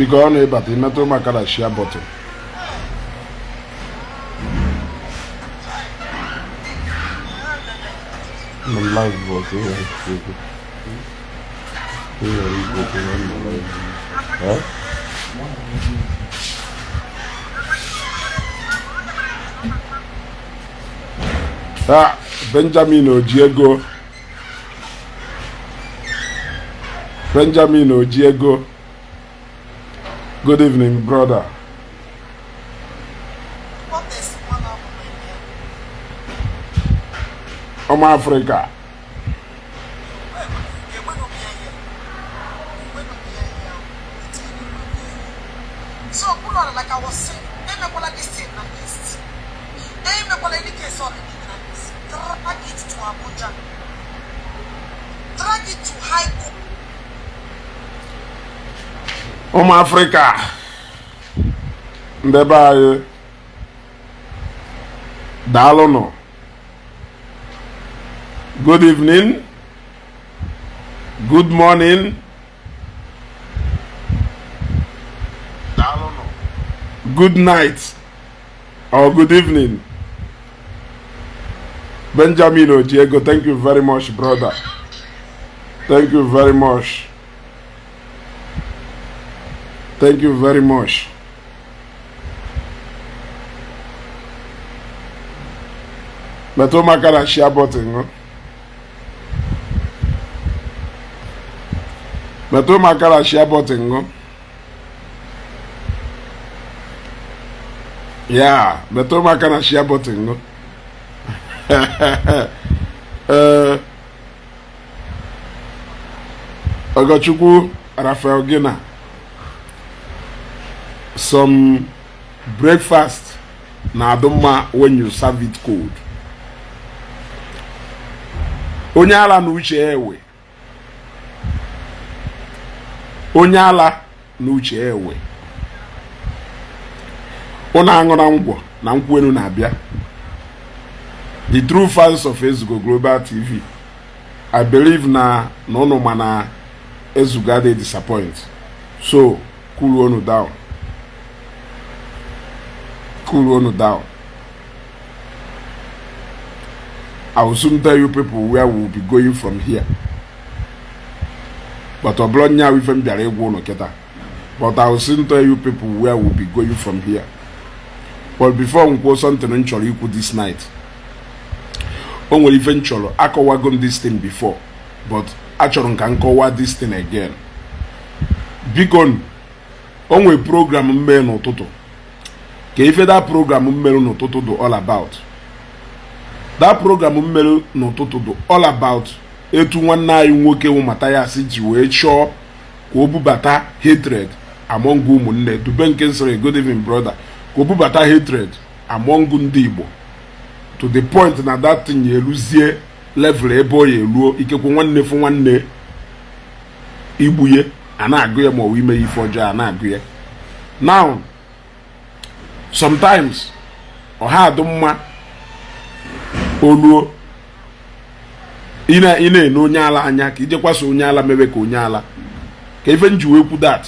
Because on but the metal makala share bottle. The live was here. Benjamin Ezeaku. Benjamin Ezeaku. Good evening, brother. Africa. So, like I was saying, this thing like this. Drag it to Abuja. Drag it to High Court. Africa. Ndeba Dalono. Good evening. Good morning. Dalono. Good night. Or good evening. Benjamin Ezeaku, thank you very much, brother. Thank you very much. Thank you very much. Meto makala share button, no? Meto makala share button, no? Yeah, meto makala share button, no? Ogachukwu Rafael Gina. Some breakfast na adoma when you serve it cold. Onyala n'uche ewe. Onyala n'uche ewe. Ona angona ngwo na nkwenu na-abịa. The true fans of Ezugo Global TV. I believe na no mana Ezuga they disappoint. So cool on down. Cool on down. I will soon tell you people where we will be going from here. But Oblonya we from no keta. But I will soon tell you people where we will be going from here. But before we go something in this night. Only eventually I could this thing before, but actually can cover this thing again. Because only program men no toto. If that program men no toto do all about. That program men no toto do all about. Etu nwanna nwoke wu Mathias Ezeaku Ejiofor ko bubata hatred among ụmụnne. Dubenke sorry, good evening brother. Ko bubata hatred among Ndi Igbo. To the point na that thing you lose level ebo ye luo ikekwe nwanne fu nwanne igbuye ana agụ ya ma o ime ife ọjọọ ana agụ ya. Now sometimes ọha adụ mma oluo ina eno onye ala anya ka ijekwaso onye ala mebe ka onye ala ka ife njiwe kwu that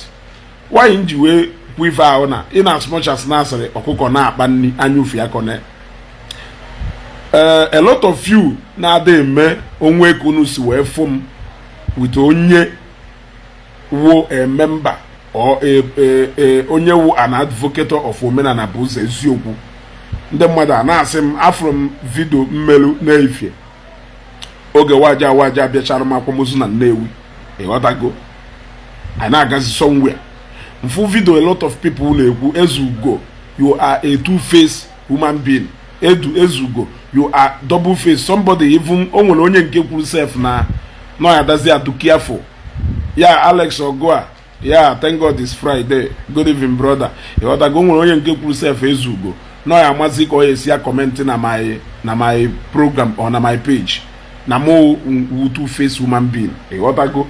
why njiwe kwu ife ahụ na in as much as na asịrị ọkụkọ na-akpa nni anya ufe ya kone. A lot of you na dey me onwe kunu si we form with onye wo a member or a onye wo an advocate of Omenala bụ eziokwu. Ndị mmadụ na asị m afrom video mmelu na ifie oge waja abịachara m akwamozu na Nnewi ịghọtago I na-agazi somewhere mfu video a lot of people na-ekwu Ezugo you are a two-faced human being. Ezugo you are double face. Somebody even onwere onye nke kwuru self na no ya dazi to careful. Yeah, Alex Ogua. Yeah, thank God it's Friday. Good evening brother. You want to go onwere onye nke kwuru self Ezugo. No ya mazi ko esi ya comment na my program or na my page. Na mo two face human being. You want to go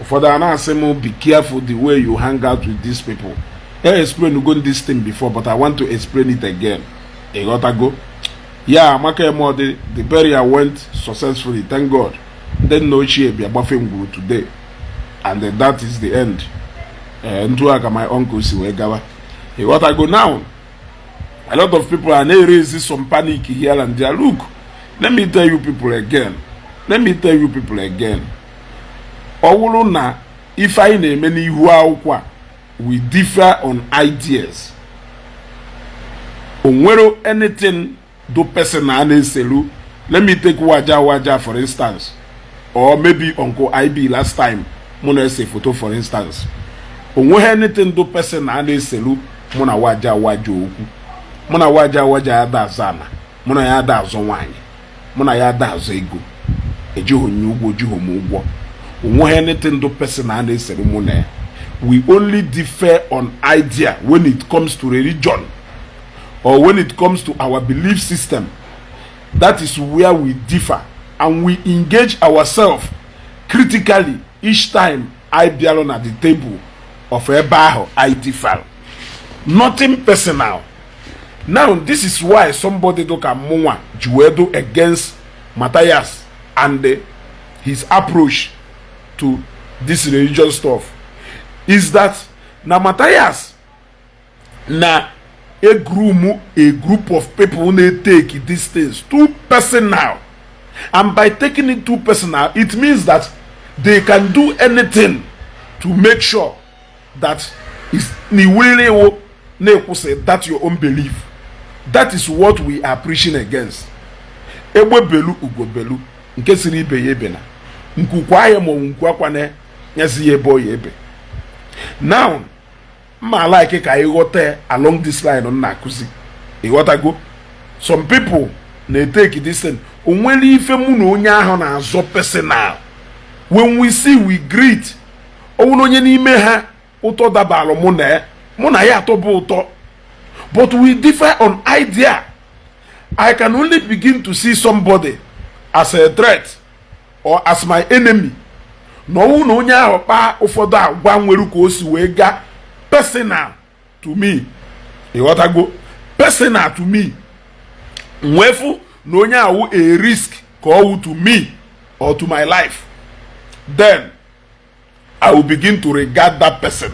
for the answer be careful the way you hang out with these people. I explained this thing before but I want to explain it again. You got to go. Yeah, the burial went successfully, thank God. Then no she be above today. And that is the end. ntu aka my uncle si wee gawa. What I go now, a lot of people are now raising some panic here and there. Look, let me tell you people again. Owulu na if I name any huaukwa, we differ on ideas. Onwero anything do person ane selu. Let me take Waja for instance, or maybe Uncle IB last time. Muna say photo for instance. Onwe anything do person ane selu. Muna Waja oku. Muna Waja ada zana. Muna ya ada azo wanyi. Muna ya ada azo ego. Ejiho nyugbo jiho mugbo. Onwe anything do person ane selu muna. We only differ on idea when it comes to religion or when it comes to our belief system. That is where we differ, and we engage ourselves critically each time I be alone at the table of Ebaho I differ. Nothing personal. Now this is why somebody look at Mwa Juedo against Mathias and his approach to this religious stuff is that na Mathias na a group of people who they take these things too personal, and by taking it too personal, it means that they can do anything to make sure that that's your own belief. That is what we are preaching against. Ewe belu ugo belu nke siri ibe yebe na nkukwa ya mo nkwa kwane nyasi yebo yebe. Now ma like ka igote along this line on nakuzi. Igotago. Some people they take this thing. Onweli ife mu na onye ahụ na azo personal. When we see, we greet. Owu onye n'ime ha uto dabalo mu na ya to bu uto. But we differ on idea. I can only begin to see somebody as a threat or as my enemy. No one onye ahụ pa ụfọdụ agwa nwere ka o si wee ga personal to me. Ighọtago? Personal to me. Nwefu na onye ahụ a risk ka ọ to me or to my life. Then I will begin to regard that person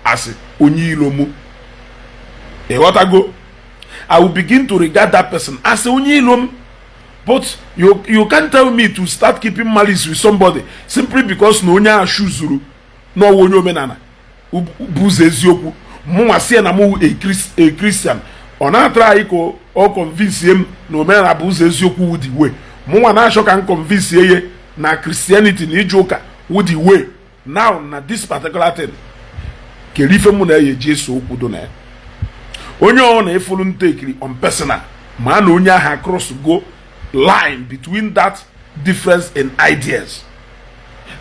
as onye ilomu. Ighọtago? I will begin to regard that person as onye ilom. But you can't tell me to start keeping malice with somebody simply because no onya shuzuru no wonye omenala buze eziokwu mwa sie na mu a Christian ona try ko o convince him no omenala buze eziokwu with the way mwa na show can convince ye na Christianity ni joka with the way. Now na this particular thing kelife mu na ye Jesu okwu do na onye o na efulu ntekiri on personal ma na onye ha cross go line between that difference in ideas.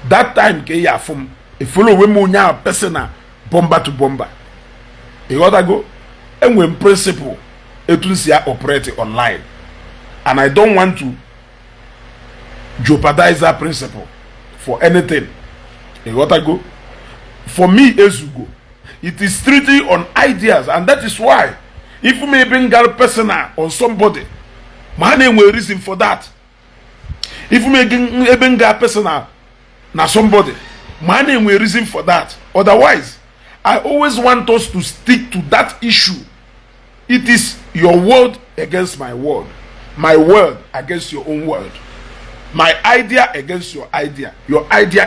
That time ke ya from a follow we mo nya personal bomber to bomber. You got to go and when principle etunsia operate online, and I don't want to jeopardize that principle for anything. You got to go. For me, Ezugo, it is strictly on ideas, and that is why if you may bring a personal on somebody, my name will reason for that. If you make even a personal na somebody, my name will reason for that. Otherwise, I always want us to stick to that issue. It is your word against my word, my word against your own word, my idea against your idea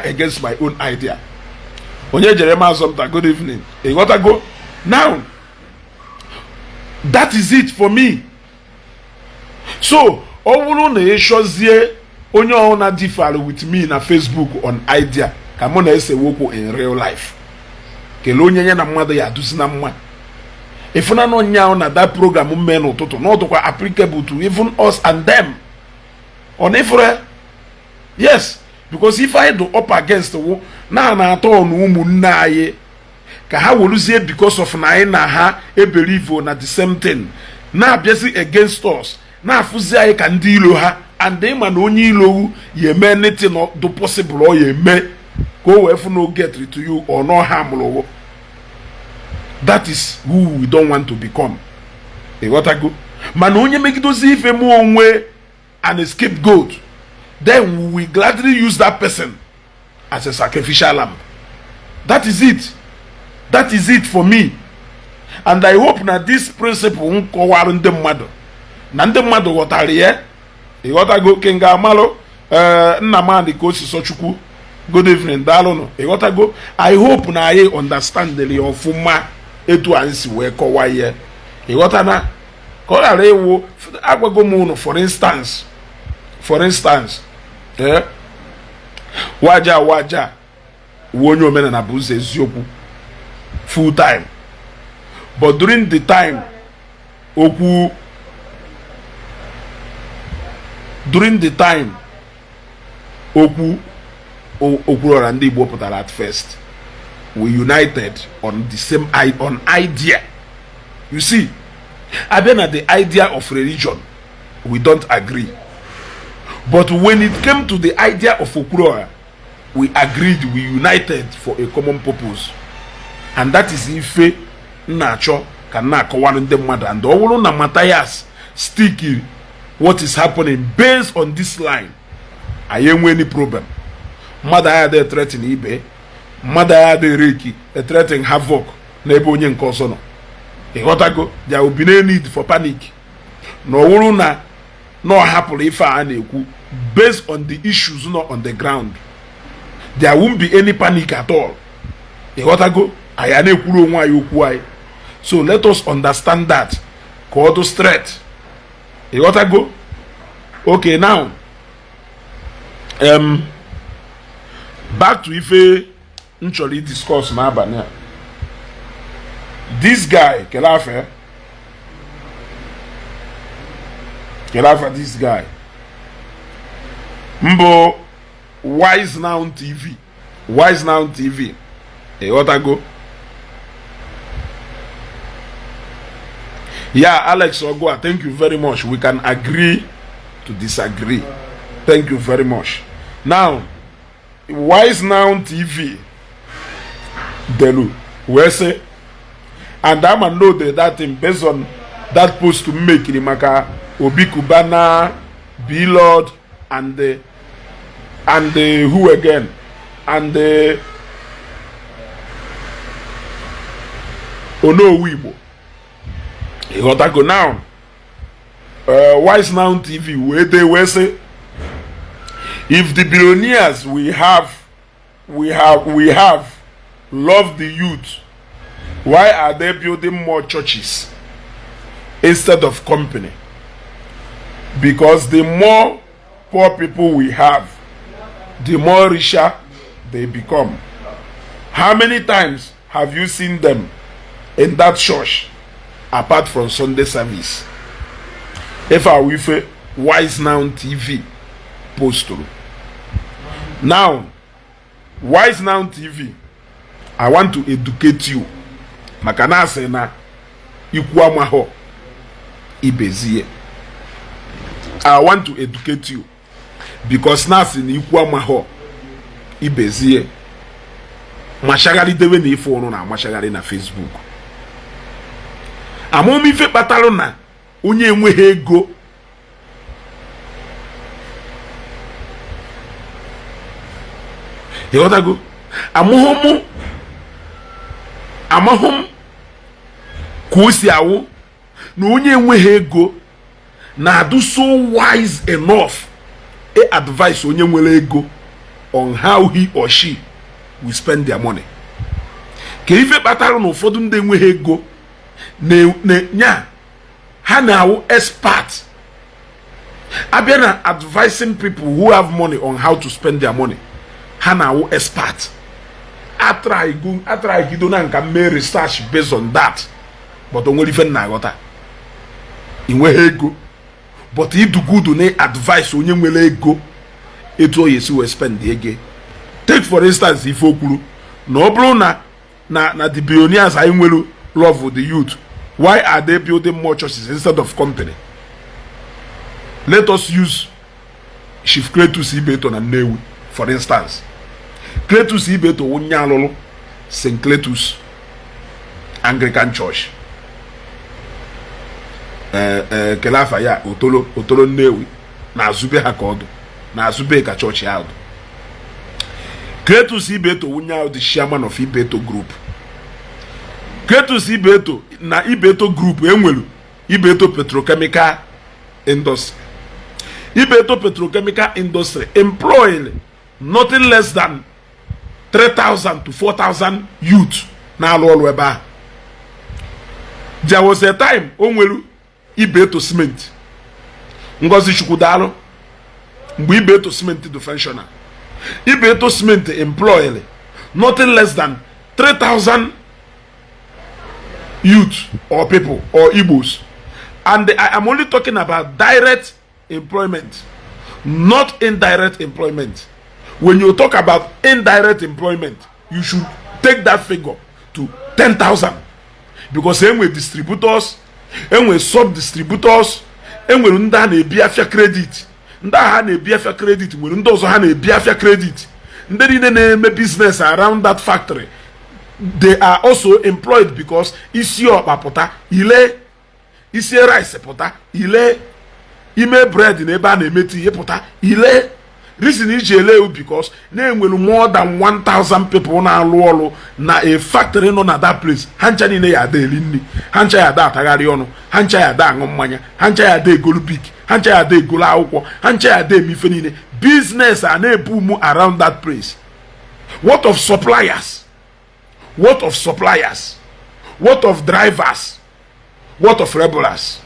against my own idea. Onye Jeremiah Somta, good evening. You gotta go now. That is it for me. So, owulu na eshozie onye ona differ with me na Facebook on idea kamo na ese woko in real life. Kele onye nya na mmadu ya adusi na mma. Ifuna no nya na that program men ụtụtụ no to applicable to even us and them. On ifre, yes, because if I do up against wo na ato on umunne aye ka ha woluzie because of na ha e believe na the same thing na abiasi against us. Na afuzi ayi ka ndi ilo ha and they man onye ilo ye me anything do possible or ye me go if no get it to you or no harm lo. That is who we don't want to become. E gotta go. Man onye megidozi ife mu onwe and a scapegoat, then we gladly use that person as a sacrificial lamb. That is it. That is it for me. And I hope na this principle nkọwara ndị mmadụ na ndị mmadụ ghọtara ya. Ịghọtago kenga amalụ Nnamani ka Osiso Chukwu. Good evening, daalụnụ. Ịghọtago, I hope na anyị understanding ọfụma etu anyị si wee kọwaa ihe. Ịghọta na ka ọ ghara ịwụ agwago m unu for instance waja onye omenala bụ ụzọ eziokwu full time, but during the time okwu ọra ndị Igbo pụtara at first, we united on the same idea. You see, abịa na the idea of religion, we don't agree. But when it came to the idea of Okwuluora, we agreed, we united for a common purpose. And that is ife na-achọ ka na-akọwara ndị mmadụ. And ọ bụrụ na Mathias stick what is happening based on this line, I ain't any problem. Mmadụ agha dey threaten ibe, mmadụ agha dey reki, dey threaten havoc na ebe onye nke ọzọ nọ. Ịghọtago, there will be no need for panic. Na ọ bụrụ na no hapụrụ ife a na-ekwu based on the issues not on the ground, there won't be any panic at all. Ịghọtago, anyị na-ekwuru onwe anyị okwu anyị. So let us understand that ka ọ dị straight. Ịghọtago. Okay, now back to ife nchọrọ discuss n'abalị a. This guy Kelafe, this guy Mbo Wise Now TV. Ịghọtago. Yeah, Alex Ogua, thank you very much. We can agree to disagree. Thank you very much. Now, Wise Now TV, Delu, where say, and I'm a know that thing based on that post to make in Maka, Obi Kubana, B-Lord, and the who again? And the Ono Igbo. You got to go now. Wise Now TV, where they were say, if the billionaires we have love the youth, why are they building more churches instead of company? Because the more poor people we have, the more richer they become. How many times have you seen them in that church apart from Sunday service? If I will say Wise Now TV post through. Now, Wise Now TV, I want to educate you. Makana say na ikwu amaho ibezie. I want to educate you because now sin ikwu amaho ibezie. Mashagari dewe na ifo ono na mashagari na Facebook. Amomi ife kpatalo na onye enweghị ego. Ịghọtago? Amahom ka o si awụ na onye enweghị ego na-adụ so wise enough advise onye nwere ego on how he or she will spend their money. Ka ife kpatara na ụfọdụ ndị enweghị ego nya ha na-awụ expert abịa na advising people who have money on how to spend their money. Ha na-awụ expert. Attire gido na nka mee research based on that, but onwere ife na aghọta. Inweghị ego but idugudu na advice onye nwere ego etu o yesi we spend ego. Take for instance ife okwuru na ọ bụrụ na the billionaires anyị nwere love with the youth, why are they building more churches instead of company? Let us use Chief Cletus Ibeto na Nnewi for instance. Cletus Ibeto onye alụlụ St. Cletus Anglican Church. Kelafa ya otolo Nnewi na azube ha ka ọdụ na azube ka church ya ọdụ. Cletus Ibeto onye ahụ the chairman of Ibeto group. Kretus Ibeto na Ibeto group enwelu Ibeto petrochemical industry. Ibeto petrochemical industry employed nothing less than 3,000 to 4,000 youth na alụ ọlụ ebe a. There was a time onwelu Ibeto cement. Ngozi Chukwudalo mgbe Ibeto cement do functional. Ibeto cement employed nothing less than 3,000 youth or people or Igbos. And I am only talking about direct employment, not indirect employment. When you talk about indirect employment, you should take that figure to 10,000. Because when we distributors, when we sub-distributors, when we na-ebiafia credit, na-ebiafia credit, when we na-ebiafia credit, na business around that factory, they are also employed because isi ọkpa pụta ile, isi rice pụta ile, ime bread na ebe a na-emeti ihe pụta ile. Reason iji ele because na-enwelu more than 1,000 people na-alụ ọlụ na a factory nọ na that place. Ha ncha niile ya ada eli nri, ha ncha ya ada atagharị ọnụ, ha ncha ya ada aṅụ mmanya, ha ncha ya ada egolu bik, ha ncha ya ada egolu akwụkwọ, ha ncha ya ada eme ife niile. Business a na-ebu around that place. What of suppliers? What of suppliers? What of drivers? What of rebels?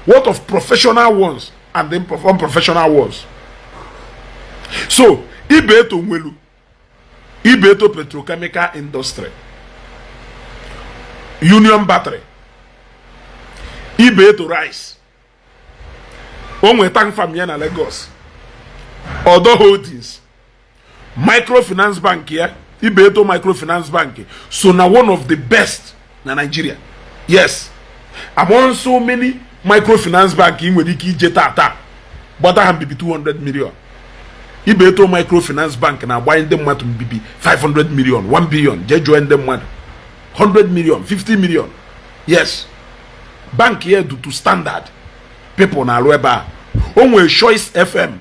What of professional ones and then unprofessional ones? So, Ibeto nwelu, Ibeto petrochemical industry, Union Battery, Ibeto rice, onwe tank farm ya na Lagos, Odo Holdings, Microfinance Bank here, Ibeto Microfinance Bank, so now one of the best na Nigeria. Yes, among so many microfinance bank in Wediki Jetata, but I have maybe 200 million. Ibeto Microfinance Bank na buying them what maybe 500 million, 1 billion, they join them one 100 million, 50 million. Yes, bank here due to standard. People na loeba. Onwe Choice FM.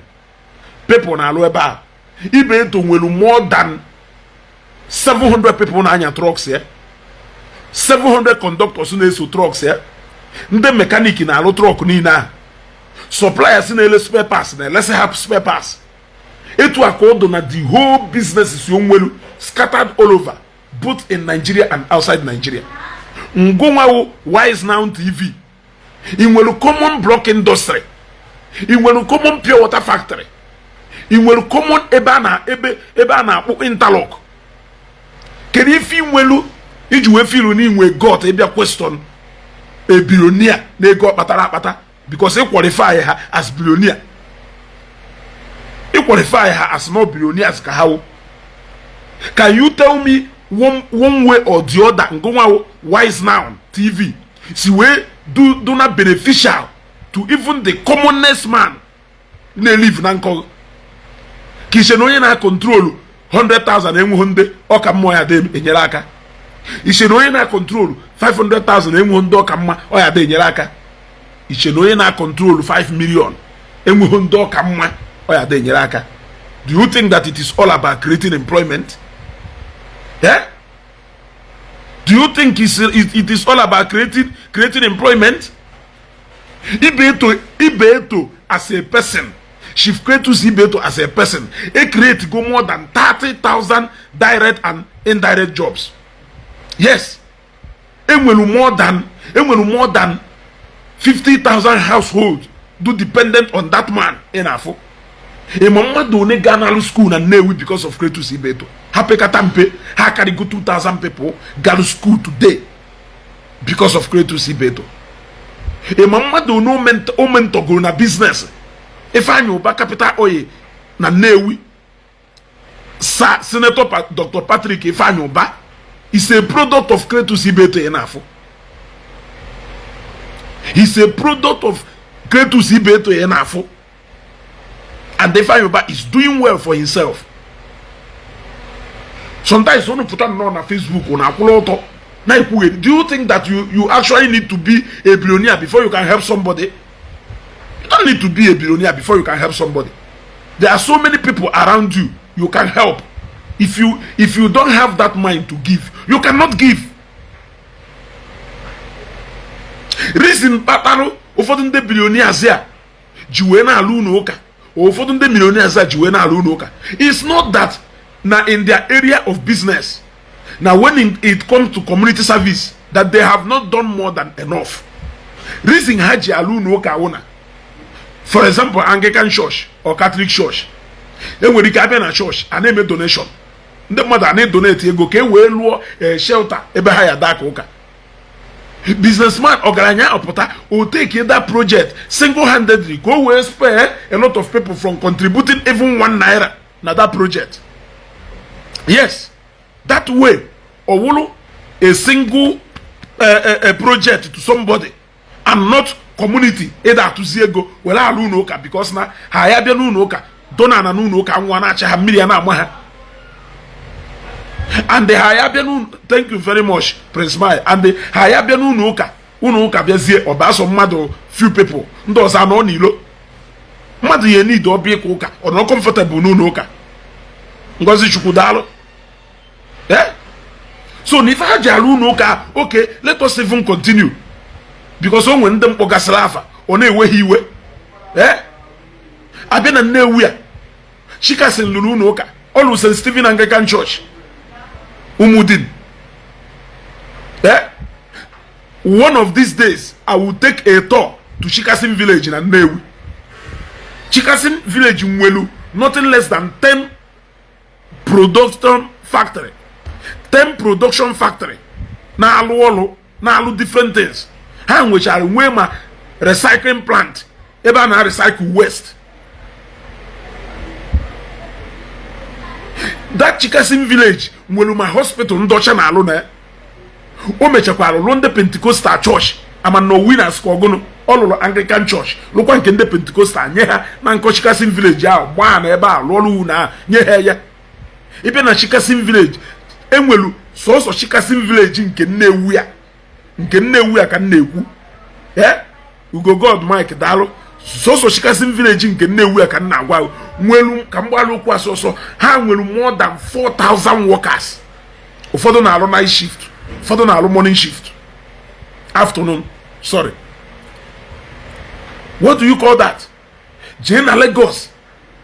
People na loeba. Ibeto nwelu more than 700 people na anya trucks here. 700 conductors na eso trucks here. Ndị mechanic na alo truck ni na. Suppliers na ele spare parts na let's have spare parts. Etu akodo na the whole business is onwelu scattered all over, both in Nigeria and outside Nigeria. Ngongwa Wise Now TV. Inwelu common block industry. Inwelu common pure water factory. Inwelu common ebe na akpụ interlock. Kedu ife inwelu iji we feel ni inwe got ebia question a billionaire na ego kpatara akpata because he qualify her as billionaire. He qualify her as no billionaires ka how. Can you tell me one way or the other ngongwa Wise Now TV si we do not beneficial to even the commonest man na live na nko kishe no na control 100,000 enwu hunde oka mmo ya de enyere aka ishe no na control 500,000 enwu hunde oka mma o ya de enyere aka ishe no na control 5 million enwu hunde oka mma o ya de enyere aka. Do you think that it is all about creating employment? Yeah? Do you think it is all about creating employment? Ibeto as a person, Chief Kretus Ibeto as a person, he create go more than 30,000 direct and indirect jobs. Yes. And when more than 50,000 households do dependent on that man in Afo. A mama do ne Ghana school and Newi because of Kretus Ibeto. Hapekatampe, ha carry go 2,000 people go school today because of Kretus Ibeto. A mama do no mentor go na business. If I know ba capital oye na Newi, Senator Dr. Patrick Ifanyo ba is a product of Kretus Ibeto enafo. He's a product of Kretus Ibeto enafo. And Ifanyo is doing well for himself. Sometimes when you put on Facebook on Apollo, do you think that you actually need to be a billionaire before you can help somebody? You don't need to be a billionaire before you can help somebody. There are so many people around you can help. If you don't have that mind to give, you cannot give. reason kpatara ụfọdụ ndị billionaires a ji wee na-alụ ụlọ ụka, ụfọdụ ndị millionaires a ji wee na-alụ ụlọ ụka. It's not that na in their area of business, now when it comes to community service, that they have not done more than enough. Reason ha ji alụ ụlọ ụka wụ na, for example, Anglican church or Catholic church, enwere ike abịa na church a na-eme donation, ndị mmadụ a na-edonate ego ka e wee lụọ shelter ebe ha ya daa ka ụka. Businessman ọgaranya ọpụta o take that project single-handedly ka o wee spare a lot of people from contributing even 1 naira na that project. Yes, that way owulu a single project to somebody and not community either atụzi ego were alụ ụlọ ụka because na ha ya bịa n'ụlọ ụka dona na n'ụlọ ụka nwa na-acha ha mmiri ya na-agba ha. And the Hayabianu, thank you very much, Prince Mai. And the Hayabianu unuka biazie obaso mado few people. Those are no nilo. Madu ye need or be coca or no comfortable nuka. Ngozi chukudalo. Eh? So Nifa Jalunuka, okay, let us even continue. Because when them ogaslafa, on a way he way. Eh? I've been a nowhere. Chikas in Lulunoka, always in Stephen Anglican Church. Umudin. One of these days, I will take a tour to Chikasin village in Anewi. Chikasin village in Mwelu, nothing less than 10 production factory. 10 production factory. Na alu different things. How which are Wema recycling plant. Eba na recycle waste. That Chikasin village, Mweluma hospital, Ndocha na alone. Omechakwaro, Londe Pentecostal church. I'm a no winners kogono. All Anglican church. Look one can the Pentecostal. Nyeha, Nanko Chikasin village. Ya, one eba, Lolu na, Nyeha ya. Even a Chikasin village. Enwelu, so Chikasin village in Kenewia. In Kenewia can newu. Eh? We go God Mike Dalo. So Chikasin village in Kenewia can now. Mwelu Kambalu Kwasoso, how will more than 4,000 workers? For the night shift, for the morning shift, afternoon. Sorry. What do you call that? Jena Lagos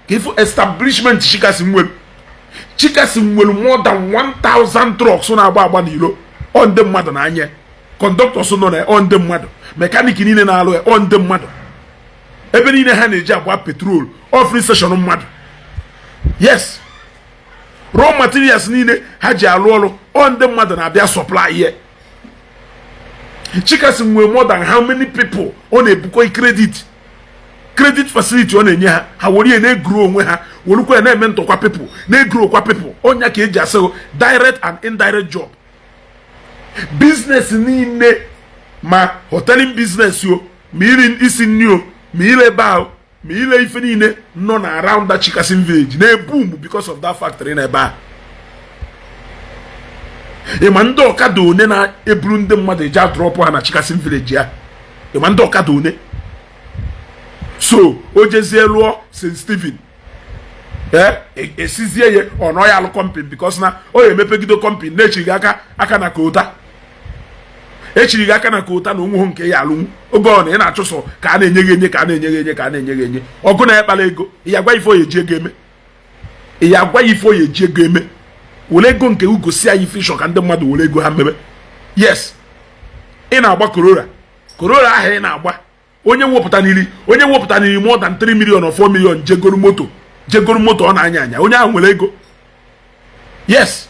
give establishment Chikasimwelu. Chikasimwelu more than 1,000 trucks on our Babanilo on the mother nanye. Conductors on the mother. Mechanic in alo on the mother. Even in a hand job petrol. Offering station on mad. Yes. Raw materials needed Haja Lolo on the mother and their supply here. Chikas were more than how many people on a book credit? Credit facility on a nya. How will you grow when her will look at them to people? They grow qua people. On your cage, so direct and indirect job. Business need ma hoteling business yo. Meaning is in new. Meal about. Mile ifenine none around that Chikasin village. They boom because of that factory in a bar. A mando kadone na ebrunde mother ja drop one at Chikasin village ya. A mando kadone. So Ojezelo St. Stephen. A CZA or Royal Company because now oh mepegido company nechigaka akana kota. Echirigaka na kota no ụmụ nke ya alụ ogo na ị na-achụso ka a na-enye gị ka a na-enye gị ka a na-enye gị ọgụ na ekpala ego ya gwa ifo yeji ego eme ya gwa ifo yeji ego eme wole ego nke ugosi anyị fisho ka ndị mmadụ wole ego ha mmebe. Yes, ị na-agba korora ahụ ị na-agba onye wepụta niri more than 3 million or 4 million jegoro moto ọ na-anya anya onye ahụ nwere ego. Yes,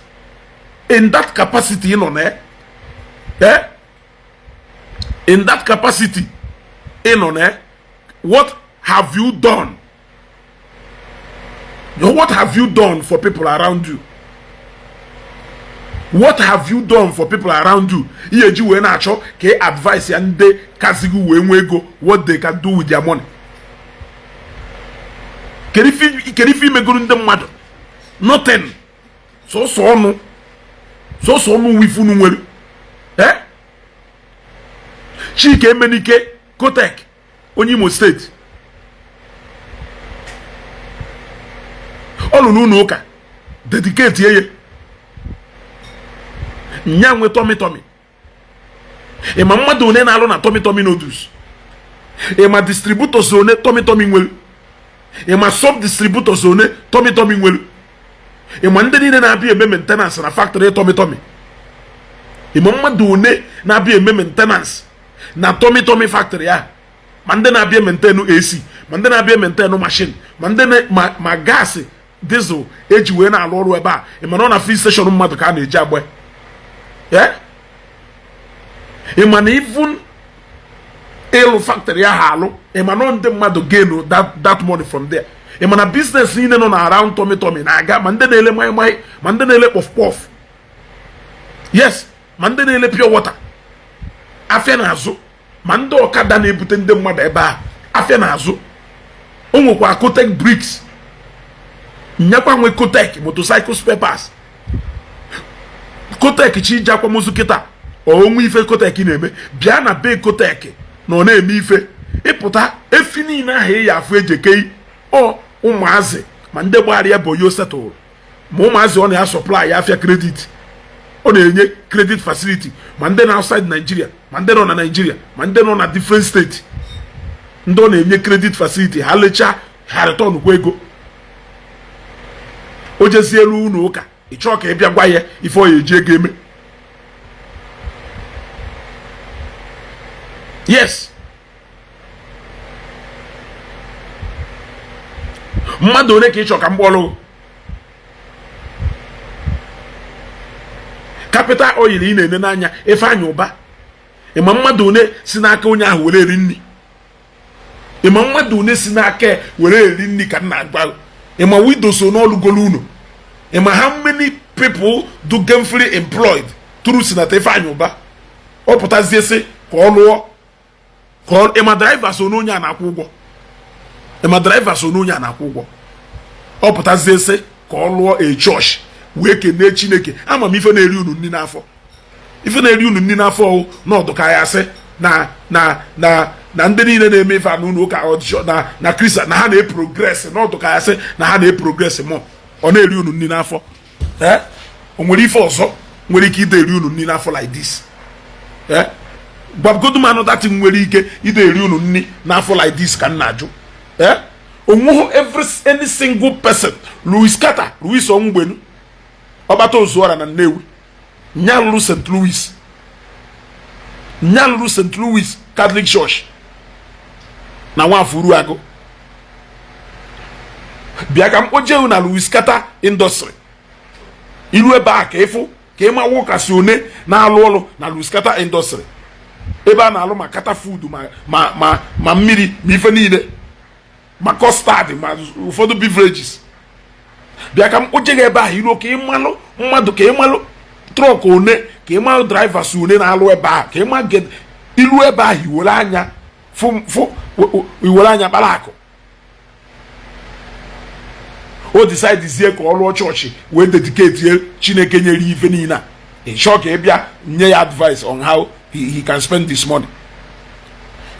in that capacity nọ na in that capacity, what have you done? What have you done for people around you? What have you done for people around you? Iji wee na-achọ ka advice ya ndị kazigu wee nwee ego what they can do with their money. Kerifi imegoro ndị mmadụ nothing. So ọnụ wifunu nwere. Chike Emenike Kotek onye Imo State ọlụlụ ụlọ ụka dedicate ye nyanwe tomi ịma mmadụ one na-alụ na Tommy noodles, ịma distributors one Tommy nwere, ịma sub distributors one Tommy nwere, ịma ndị niile na-abịa eme maintenance na factory Tommy, ịma mmadụ one na-abịa eme maintenance na Tommy factory ya, ma ndị na-abịa maintain AC, ma ndị na-abịa maintain machine, ma ndị ma gas diesel eji wee na-alụ ọrụ ebe a. ịma na ọ na free station mmadụ ka a na-eji agba ịma na even ịlụ factory ahụ alụ, ịma na ndị mmadụ gain that money from there. ịma na business niile nọ na around Tommy na-aga, ma ndị na-ele maịmaị, ma ndị na-ele kpọf, yes, ma ndị na-ele pure water, afịa na-azụ, ma ndị ọkada na-ebute ndị mmadụ ebe a, afịa na-azụ. O nwekwa Occultic bricks, nyakwa nwe Occultic motorcycle spare parts, Occultic chi iji akwamozu kịta onwe ife Occultic na-eme, bịa na be Occultic na ọ na-eme ife, ịpụta efi niile ahụ eyi afụ ejekei ụmụazị, ma ndị gbara ya bụ yo setụrụ, ma ụmụazị ọ na ya supply ya afịa credit, ọ na-enye credit facility, ma ndị na outside Nigeria, ma ndị nọ na Nigeria, ma ndị nọ na different state, ndị ọ na-enye credit facility, ha lechaa ha return kwa ego. O jezie elu ụlọ ụka, ị chọọ ka ị bịa gwa ya ife ọ ya eji ego eme. Yes, mmadụ one ka ị chọọ ka mgbọlụ capital oil ị na-ene n'anya efe anya ụba. ịma mmadụ one si n'aka onye ahụ were eri nri, ịma mmadụ one si n'aka were eri nri ka nna agwa. ịma widows n'ọlụgolo unu, ịma how many people do gainfully employed through sinata efe anya ụba. Ọ pụtazie sị ka ọ lụọ, ịma drivers onye a na-akwụ ụgwọ, ịma drivers onye a na-akwụ ụgwọ. Ọ pụtazie sị ka ọ lụọ a church wee kenee Chineke. Ama m ife na-eri unu nri n'afọ, ife na-eri unu nri n'afọ n'ọdụ ka ya sị na ndị niile na-eme ife anụ ụlọ ụka na Kristian na ha na-eprogress, n'ọdụ ka ya sị na ha na-eprogress mọ. Ọ na-eri unu nri n'afọ. O nwere ife ọzọ nwere ike ide eri unu nri n'afọ like this? Gwabgodu manụ dati nwere ike ide eri unu nri n'afọ like this ka nna ajụ. Onwuhu any single person, Louis Kata, Louis Ongbenu, Ọbata Ozuora na Nnewi, nyalụrụ St. Louis, nyalụrụ St. Louis Catholic Church na Nwafuru Agụ. Bịa ka mkpoje na Louis Kata Industry, ilu ebe a ka ịfụ ka ịma wụkasị one na-alụ ọrụ na Louis Kata Industry, ebe a na-alụ ma kata food ma mmiri ma ife niile, ma custard, ma ụfọdụ beverages. Bịa ka mkpoje gị ebe ahụ iruo ka ịmalụ mmadụ, ka ịmalụ trọk one, ka ịmalụ drivers one na-alụ ebe ahụ, ka ịma ilu ebe ahụ iwere anya iwere anya kpara akụ. O decide ka ọ lụọ chọọchị wee dedicate Chineke nyere ife niile a. Ị chọọ ka ị bịa nye ya advice on how he can spend this money.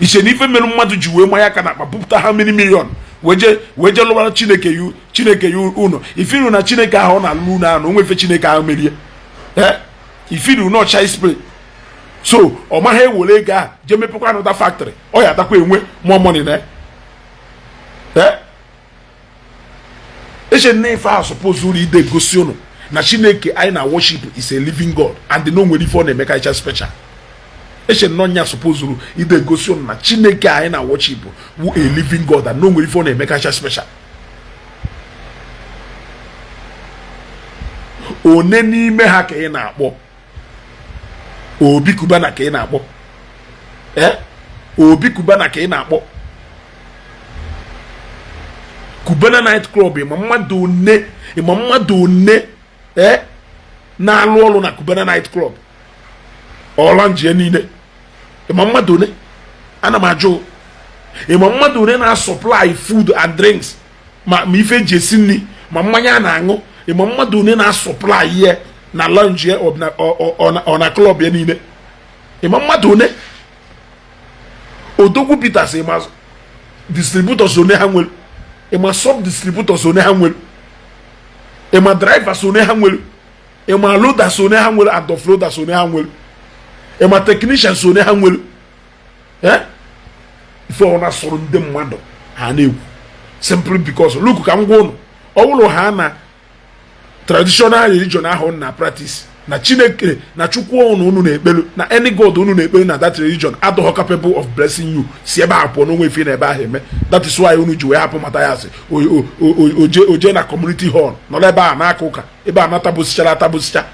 Iche na ife mere mmadụ ji wee manya ka na akpa bupụta ha many million weje lụwara Chineke ya ụnọ. Ifiru na Chineke ahụ ọ na-alụ ụnọ ahụ, onwefe Chineke ahụ merie. Ifiru no child spray, so ọ maghị ewere ego ahụ jee mepekwa anọta factory, ọ ya atakwa enwe more money na eche nne ife ahụ suppose uru ide gosi ụnụ na Chineke anyị na worship is a living God and no nwere ife ọ na-emeka icha special. Eche nya suppose uru ide gosi ụnụ na Chineke anyị na worship wu a living God and no nwere ife ọ na-emeka icha special. One n'ime ha ka ị na-akpọ Obi Kubana ka ị na-akpọ Obi Kubana ka ị na-akpọ Kubana night club. Ịma mmadụ one na-alụ ọrụ na Kubana night club ọla nje niile. Ịma mmadụ one, ana m ajụ, ịma mmadụ one na-supply food and drinks, ma ife eji esi nri, ma mmanya a na-aṅụ. Ịma mmadụ one na-supply ihe na lounge ọ na club ya niile. Ịma mmadụ one Odogwu Peters, ịma distributors one ha nwere, ịma sub distributors one ha nwere, ịma drivers one ha nwere, ịma loaders one ha nwere and offloaders one ha nwere. ema technicians one ha nwelu ife ona soro ndị mmadụ ha na-ekwu simply because look ka m gwa unu ọwụlụ ha na traditional religion ahụ na practice na Chineke na Chukwu unu na-ekpelu na any god unu na-ekpelu na that religion adọghọ capable of blessing you si ebe a pụọ n'onwe ife na ebe ahụ eme. That is why unu ji wee hapụ Mathias oje na community hall nọ ebe a na-aka ụka ebe a natabosicha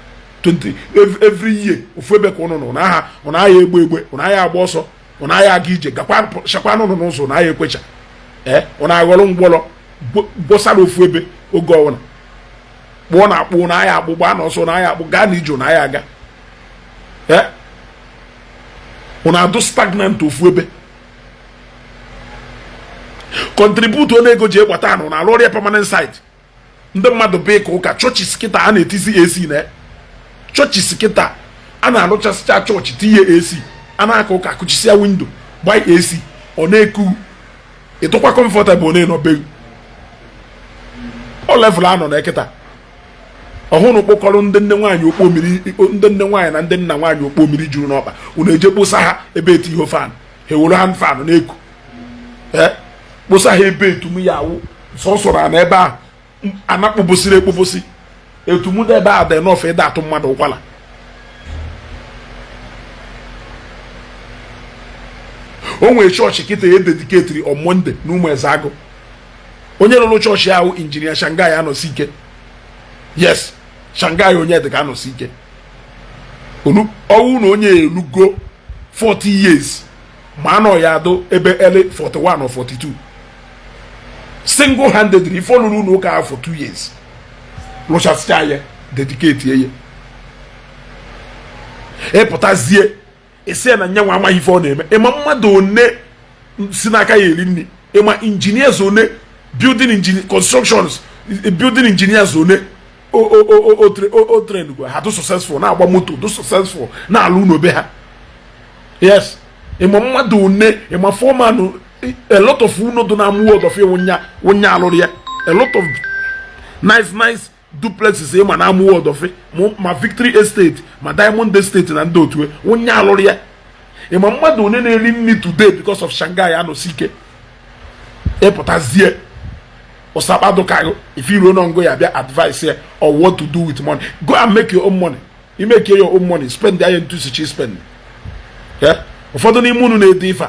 20 every year ofu ebe ka unu nọ na agha egbe unu agha agba ọsọ unu agha aga ije gakwa shakwa n'ụlọ n'ụzọ unu agha ekwecha unu aghọrọ mgbọrọ gbosara ofu ebe oge ọwụna kpụọ na akpụ na agha akpụ gbaa n'ọsọ na agha akpụ gaa na ije na agha aga unu adụ stagnant ofu ebe contribute onye ego ji egbata anụ na alụ ọrịa permanent site ndị mmadụ bee ka ụka chọọchị skịta a na-etizi AC na chọọchị skịta a na-alụchasịcha chọọchị tinye AC a na-aka ụka kụchisịa windo gbaa AC ọ na-eku ịtụkwa comfortable onye nọ be ọ level anọ na ekịta ọhụrụ kpọkọrọ ndị nne nwaanyị okpo mmiri ndị nne nwaanyị na ndị nna nwaanyị okpo mmiri juru n'ọkpa unu eje kposa ha ebe eti ihe fan ha ewere hand fan na-eku kposa ha ebe etum ya awụ sọsọrọ na ebe ahụ anakpụbosiri ekpobosi etum da ebe ahụ dị n'ofe ịda atụ mmadụ ụkwala o nwere chọọchị kịta ya dediketiri on Monday n'ụmụ Ezeagu onye lụrụ chọọchị ahụ injinia Shanghai anọsi ike yes Shanghai onye dị ka anọsi ike ọwụ na onye elugo 40 years ma anọ ya adụ ebe ele 41 or 42 single handedly ife olulu n'ụka ahụ for 2 years lụchasịcha ya dediketi ya epụtazie esi na nyanwa amaghị ife ọ na-eme ịma mmadụ one si n'aka ya eri nri ịma engineers one building engineer constructions building engineers one o train go ha do successful na agba moto do successful na alụ n'obe ha yes ịma mmadụ one ịma foreman a lot of uno do na mu of wonya alụrụ ya a lot of nice duplexes ịma na amu word of ma Victory Estate ma Diamond Estate na ndị otu wonya alụrụ ya ịma mmadụ one na-eri nri today because of Shanghai anọsi ike epụtazie osabado kago if you don't go ya bia advice here or what to do with money go and make your own money you make your own money spend there into such spend ụfọdụ n'ime unu na-ede ife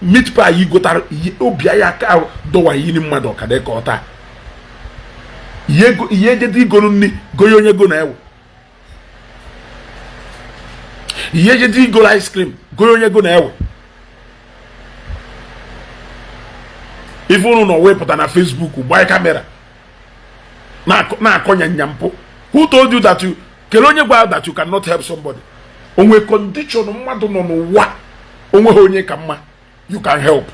meat pie yi gotara obi ya ka dowa yi ni mmadụ ọkada ka ọta ihe ejede igolu nni goye onye go na ewe ihe ejede igolu ice cream goye onye go na ewe ife unu nọ wepụta na Facebook gbaa kamera na-akọnya nyampụ who told you that you kele onye gwa that you cannot help somebody onwe condition mmadụ nọ n'ụwa onweghị onye ka mma you can help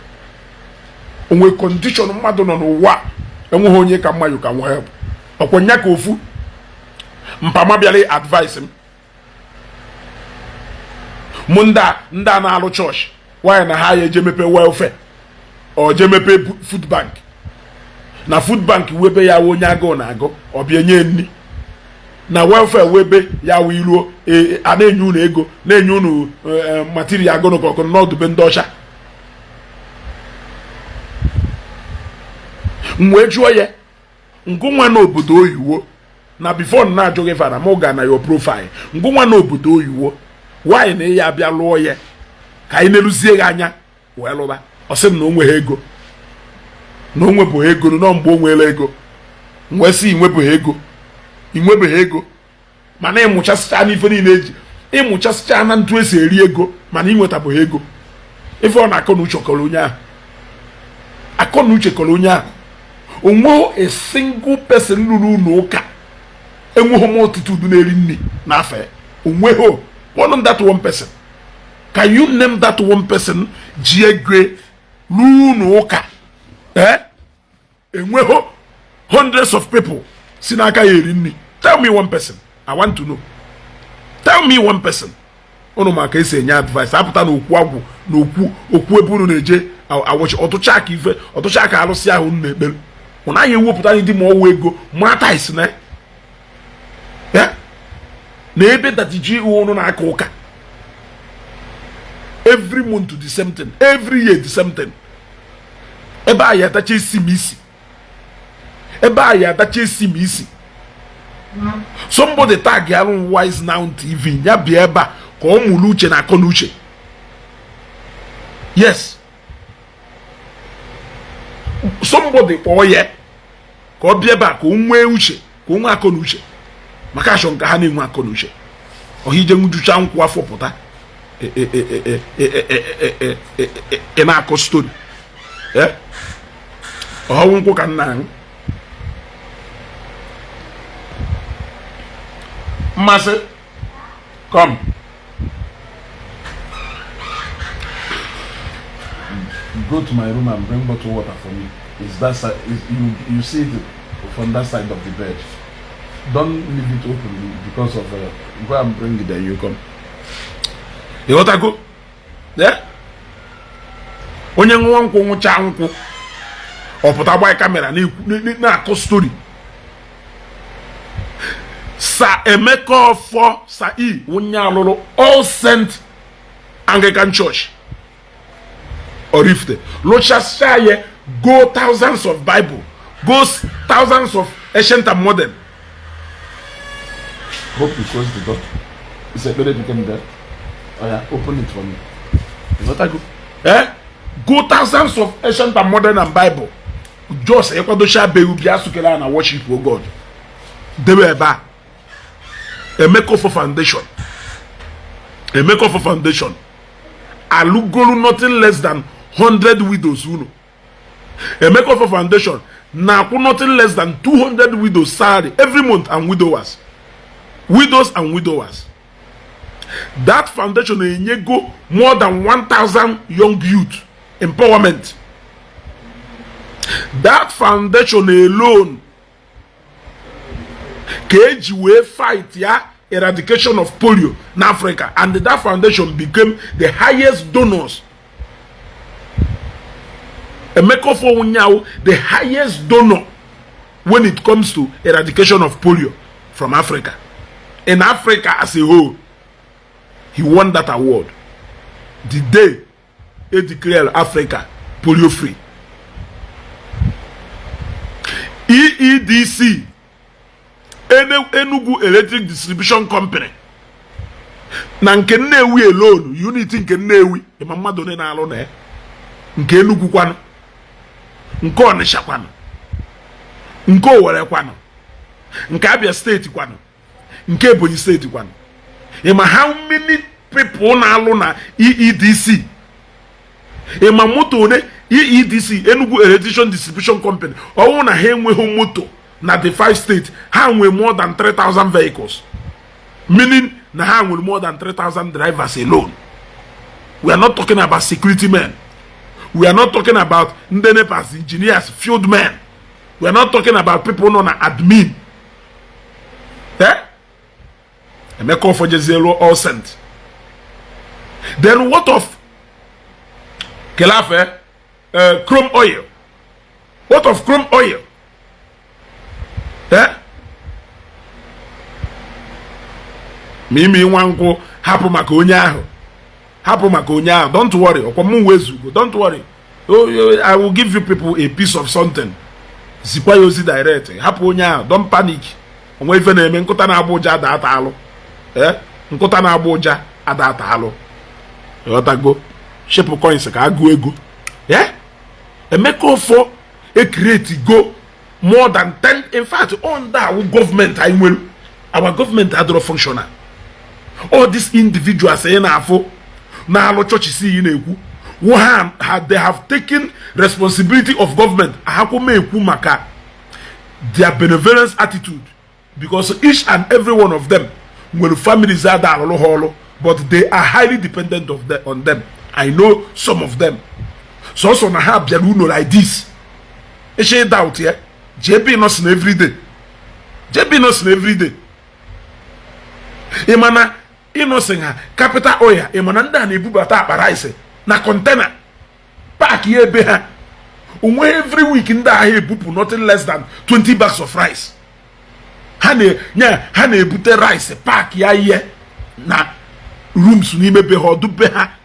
onwe condition mmadụ nọ n'ụwa enweghị onye ka mma you can help ọkwanya ka ofu mpama bịara advice m ndị a na-alụ chọọchị why na ha ya eje mepe welfare o je mepe food bank na food bank webe ya onye agụ na agụ ọbịa nye nni na welfare webe ya iruo a na-enye unu ego na-enye unu material agụ n'ọkụ n'ọdụbe ndị ọcha wee jụọ ya ngụnwa n'obodo oyiwo na before na ajụghị fara m ga na your profile ngụnwa n'obodo oyiwo why na ya abịa lụọ ya ka anyị na-eluzie gị anya wee lụba ọ sị na o nweghị ego na o nwebụghị ego nọ mgbe o nwere ego wee sị inwebeghị ego mana ịmụchasịcha n'ife niile eji ịmụchasịcha na ntụ esi eri ego mana ịnwetabụghị ego ife ọ na-akọ na uche kọrọ onye ahụ onweghị a single person lụrụ n'ụka enweghị multitude na-eri nri n'afọ ya onweghị one that one person can you name that one person ji ego lụrụ n'ụka enweghị hundreds of people si n'aka ya eri nri tell me one person I want to know tell me one person unu maka esi enye advice apụta na okwu agwụ na okwu ebe unu na-eje awọchi ọtụcha aka ife ọtụcha aka alụsị ahụ unu na-ekpere unu anyị ewepụta ndị ma ọwụ ego mata isi na ebe datiji iwu unu na-aka ụka every month the same thing, every year the same thing. Eba ya tache simisi. Eba ya tache simisi. Somebody tag Yaron Wise Now TV. Ya bi eba ko muluche na konuche. Yes. Somebody oye ko bi eba ko nwe uche, ko nwa konuche. Maka shon ka ha na nwa konuche. Ohije nguducha nkwa fopụta. Na akọ story. Oh, nkwụ ka nna ahụ. Mmasị, come. Go to my room and bring bottled water for me. Is that side? You see it from that side of the bed. Don't leave it open because of. Go and bring it. Then you come. You want to go? Yeah. Onye nwa nkwụ nwụcha nkwụ. Ọ pụta gba kamera na akọ story. Sa Emeka for Sa I onye alụrụ All Saint Anglican Church. Orifte. Lochashaye go thousands of Bible. Goes thousands of ancient and modern. Hope you close the door. Is it better to come there? Oh yeah, open it for me. Is that good? Eh? Go thousands of ancient and modern and Bible. Just Ekwadosha Beubia Sukela and worship for God. They were back. A make for foundation. A make for foundation. Alugolu nothing less than 100 widows. A make for foundation. Now nothing less than 200 widows salary every month and widowers. Widows and widowers. That foundation go more than 1,000 young youth empowerment. That foundation alone KG fight eradication of polio in Africa, and that foundation became the highest donors. Emeko for Unyao, the highest donor when it comes to eradication of polio from Africa. In Africa as a whole, he won that award the day he declared Africa polio free. EEDC, Enugu Electric Distribution Company, na nke Nnewi alone, unity nke Nnewi, mmadụ ne na alụ na nke Enugu kwanu, nke Onitsha kwanu, nke Owerri kwanu, nke Abia State kwanu, nke Ebonyi State kwanu. How many people na alụ na EEDC? Moto ne EEDC, Enugu Electric Distribution Company, or na ha enweghị moto na the 5 states, ha nwere more than 3,000 vehicles. Meaning na ha nwere more than 3,000 drivers alone. We are not talking about security men. We are not talking about ndenepas, engineers, field men. We are not talking about people on admin. Eh? Emeka for zero all cent. Then what of Kelafe? Chrome oil. What of chrome oil? Eh? Mimi wanko hapo maka onye ahụ. Hapo maka onye ahụ. Don't worry. Okwamu wezugo. Don't worry. Oh, I will give you people a piece of something. Zikwa yozi direct. Hapo onye ahụ. Don't panic. Onwe ife na-eme nkụta na-agba ụja ada ata alụ. Eh? Nkụta na-agba ụja ada ata alụ. Yotago. Shepu coins ka agụ ego. Yeah? Emeka for a create go more than 10. In fact, on that our government, our government are functional. All these individuals saying now church see in they have taken responsibility of government. Their benevolence attitude, because each and every one of them will families are there, but they are highly dependent on them. I know some of them. So na have Bialuno like this. It's a doubt here. JB not every day. JB not every day. Imana innocent capital oil. Imana nda na ebu bata aparaise na container. Pack ye be ha. Every week nda ha ebu nothing less than 20 bags of rice. Hane ebute rice pack ya ye na rooms ni mebe ho du be ha.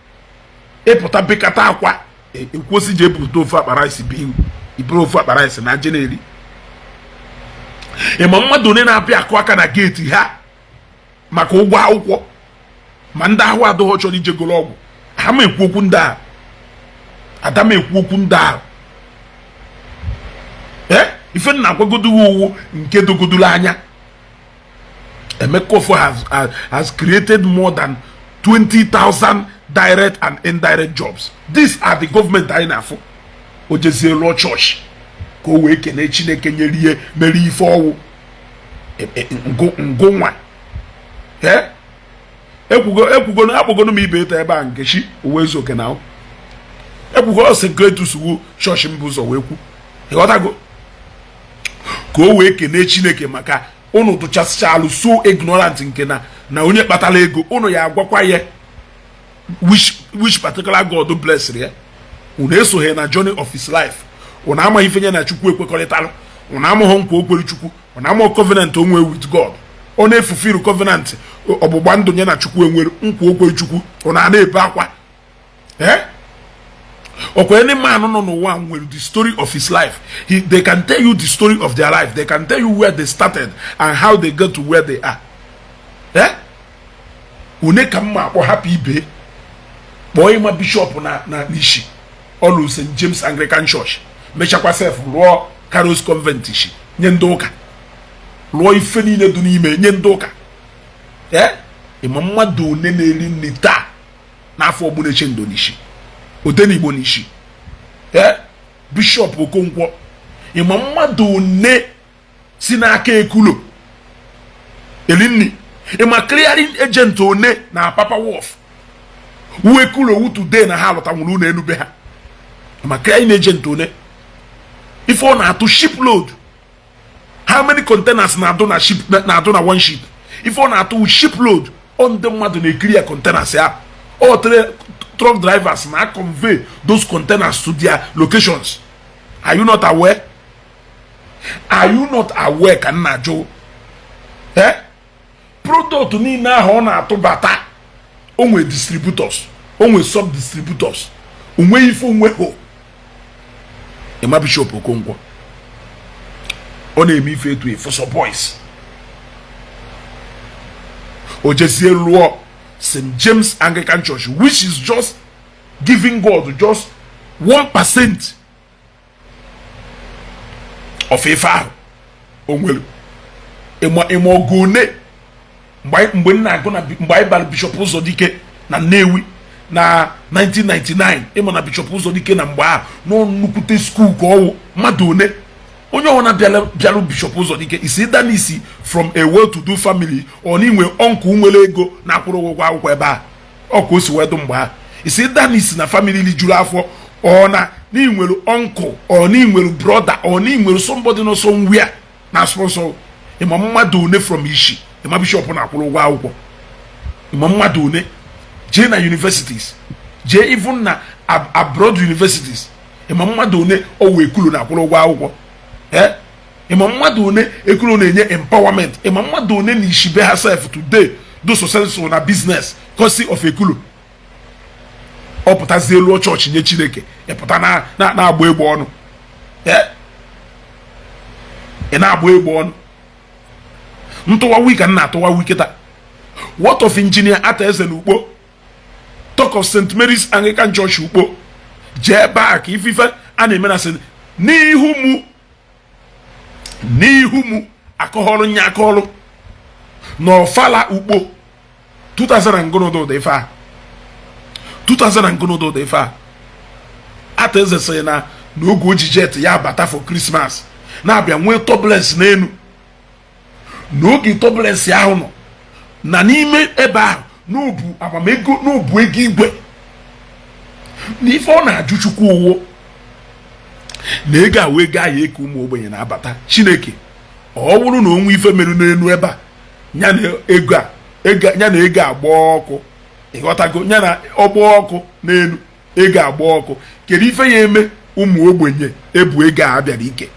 ịpụta bekata akwa ekwesị je epụta ofu akpa rice bi iburu ofu akpa rice na jeneri ịma mmadụ onye na-apịa akụ aka na geeti ha maka ụgwọ akwụkwọ ma ndị ahụ adịghị chọrọ ije golo ọgwụ ha ma ekwu okwu ndị a ada m ekwu okwu ndị ahụ ife na akwagodo uwu nke dogodolo anya Emekofo has created more than 20,000 direct and indirect jobs. These are the government anyị na-afụ o jezie lụọ chọọchị ka o wee kene Chineke nyere ihe mere ife ọwụ ngụnwa ekwugono m ibe ịta ebe a nkechi owezu oke na ekwugo sekretus wu chọọchị mbụ ụzọ wee kwu ịghọtago ka o wee kene Chineke maka unu tụchasịchalụ so ignorant nke na onye kpatara ego unu ya agwakwa ya which particular God bless ya unu esoghe na journey of his life unu amaghị ife nye na Chukwu ekwekọrịtalụ unu amaghị nkwa okwere Chukwu unu amaghị covenant onwe with God ọ na-efufiri covenant ọgbụgba ndụ nye na Chukwu enwere nkwa okwere Chukwu unu a na-ebe akwa okay, any man no one will the story of his life. They can tell you the story of their life. They can tell you where they started and how they got to where they are. Une kama or happy be boy my bishop na Ishi all St. James Anglican Church. Mecha kwa self law Carols Convent Ishi. Nyendoka. Law ifeni ne dunime nyendoka. Imamma do neneli nita na afọ ogbune chendo Ishi. Odeni Igbo Ishi Bishop Okonkwo ịma mmadụ one si n'aka ekulo elinni ịma clearing agent one na Papa Wolf uwe ekulo wu today na ha lọta nwụrụ ụlọ enube ha ịma clearing agent one ife ọ na-atụ shipload how many containers na-adụ na one ship ife ọ na-atụ shipload on ndị mmadụ na-ekiri ya containers ya truck drivers now convey those containers to their locations. Are you not aware? Are you not aware, Kanajo? Product ni na hona to bata. Onwe distributors, onwe sub distributors, onwe ifo onwe ho. Ema Bishop Okonkwo. One emi fe to for some boys. Ojesie luo St. James Anglican Church, which is just giving God just 1% of a far. Onwelu. Emo gone. Mgbe na gonna Bible Bishop Uzodike na Newi na 1999. Emo na Bishop Uzodike na mgba no nukute school ko madone. Onye ona bialu Bishop Uzodike is either nisi from a well-to-do family or niwe uncle nwele ego na akwụrụ ụgwọ akwụkwọ ebe a ọkụ osi wedu mgba is either nisi na family li juru afọ or na ni nwere uncle or ni nwere brother or ni nwere somebody no somewhere na sponsor ịma mmadụ one from Ishi ịma Bishop na akwụrụ ụgwọ akwụkwọ ịma mmadụ one je na universities je even na abroad universities ịma mmadụ one owe ekulu na akwụrụ ụgwọ akwụkwọ ịma mmadụ one ekuru na-enye empowerment ịma mmadụ one na Ishi be herself today do successful na business course of ekulu ọ pụtazie lụọ chọọchị nye Chineke ịpụta na-agba egbe ọnụ ị na-agba egbe ọnụ ntụwa wika na-atụwa wiketa what of engineer Attire na Ukpo talk of St. Mary's Anglican Church Ukpo jee back ifife a na-eme na sị n'ihu mu akọhọrọ nya akọhọrọ n'ọfala Ukpo 2000 ngonodo dị fa 2000 ngonodo dị fa Attire sị na n'oge ojijet ya bata for Christmas na-abịa nwee turbulence n'enu n'oge turbulence ahụ nọ na n'ime ebe ahụ n'obu amamego n'obu ego igwe n'ife ọ na-ajụ Chukwu ụwọ na ego a wee gaa ya eke ụmụ ogbenye na-abata Chineke ọ bụrụ na onwe ife merụ n'elu ebe a nya na ego agba ọkụ ịghọtago nya na ọgba ọkụ n'elu ego agba ọkụ kedu ife ya eme ụmụ ogbenye ebu ego a bịara ike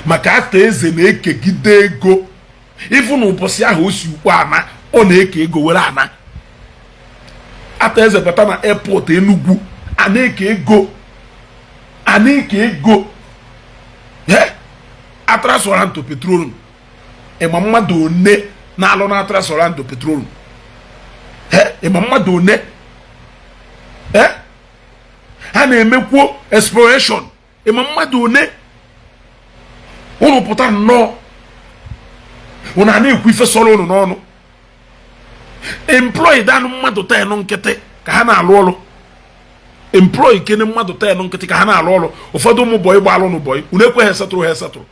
maka Attire na-ekegide ego ifu na ụbọchị ahụ o si ukwu ana ọ na-eke ego were ana Attire bata na airport Enugu aneke ego atrasoranto petroleum ịma mmadụ one na-alụ na atrasoranto petroleum ịma mmadụ one ha na-emekwuo exploration ịma mmadụ one unu pụta nnọọ unu na-ekwu ife sọrọ unu n'ọnụ employed anụ mmadụ 10 nkịtị ka ha na-alụ ọrụ employee kene mmadụ 10 nkịtị ka ha na-alụ ọrụ ụfọdụ ụmụ bọyị gbalụ n'ụbọyị unu ekweghị setụrụ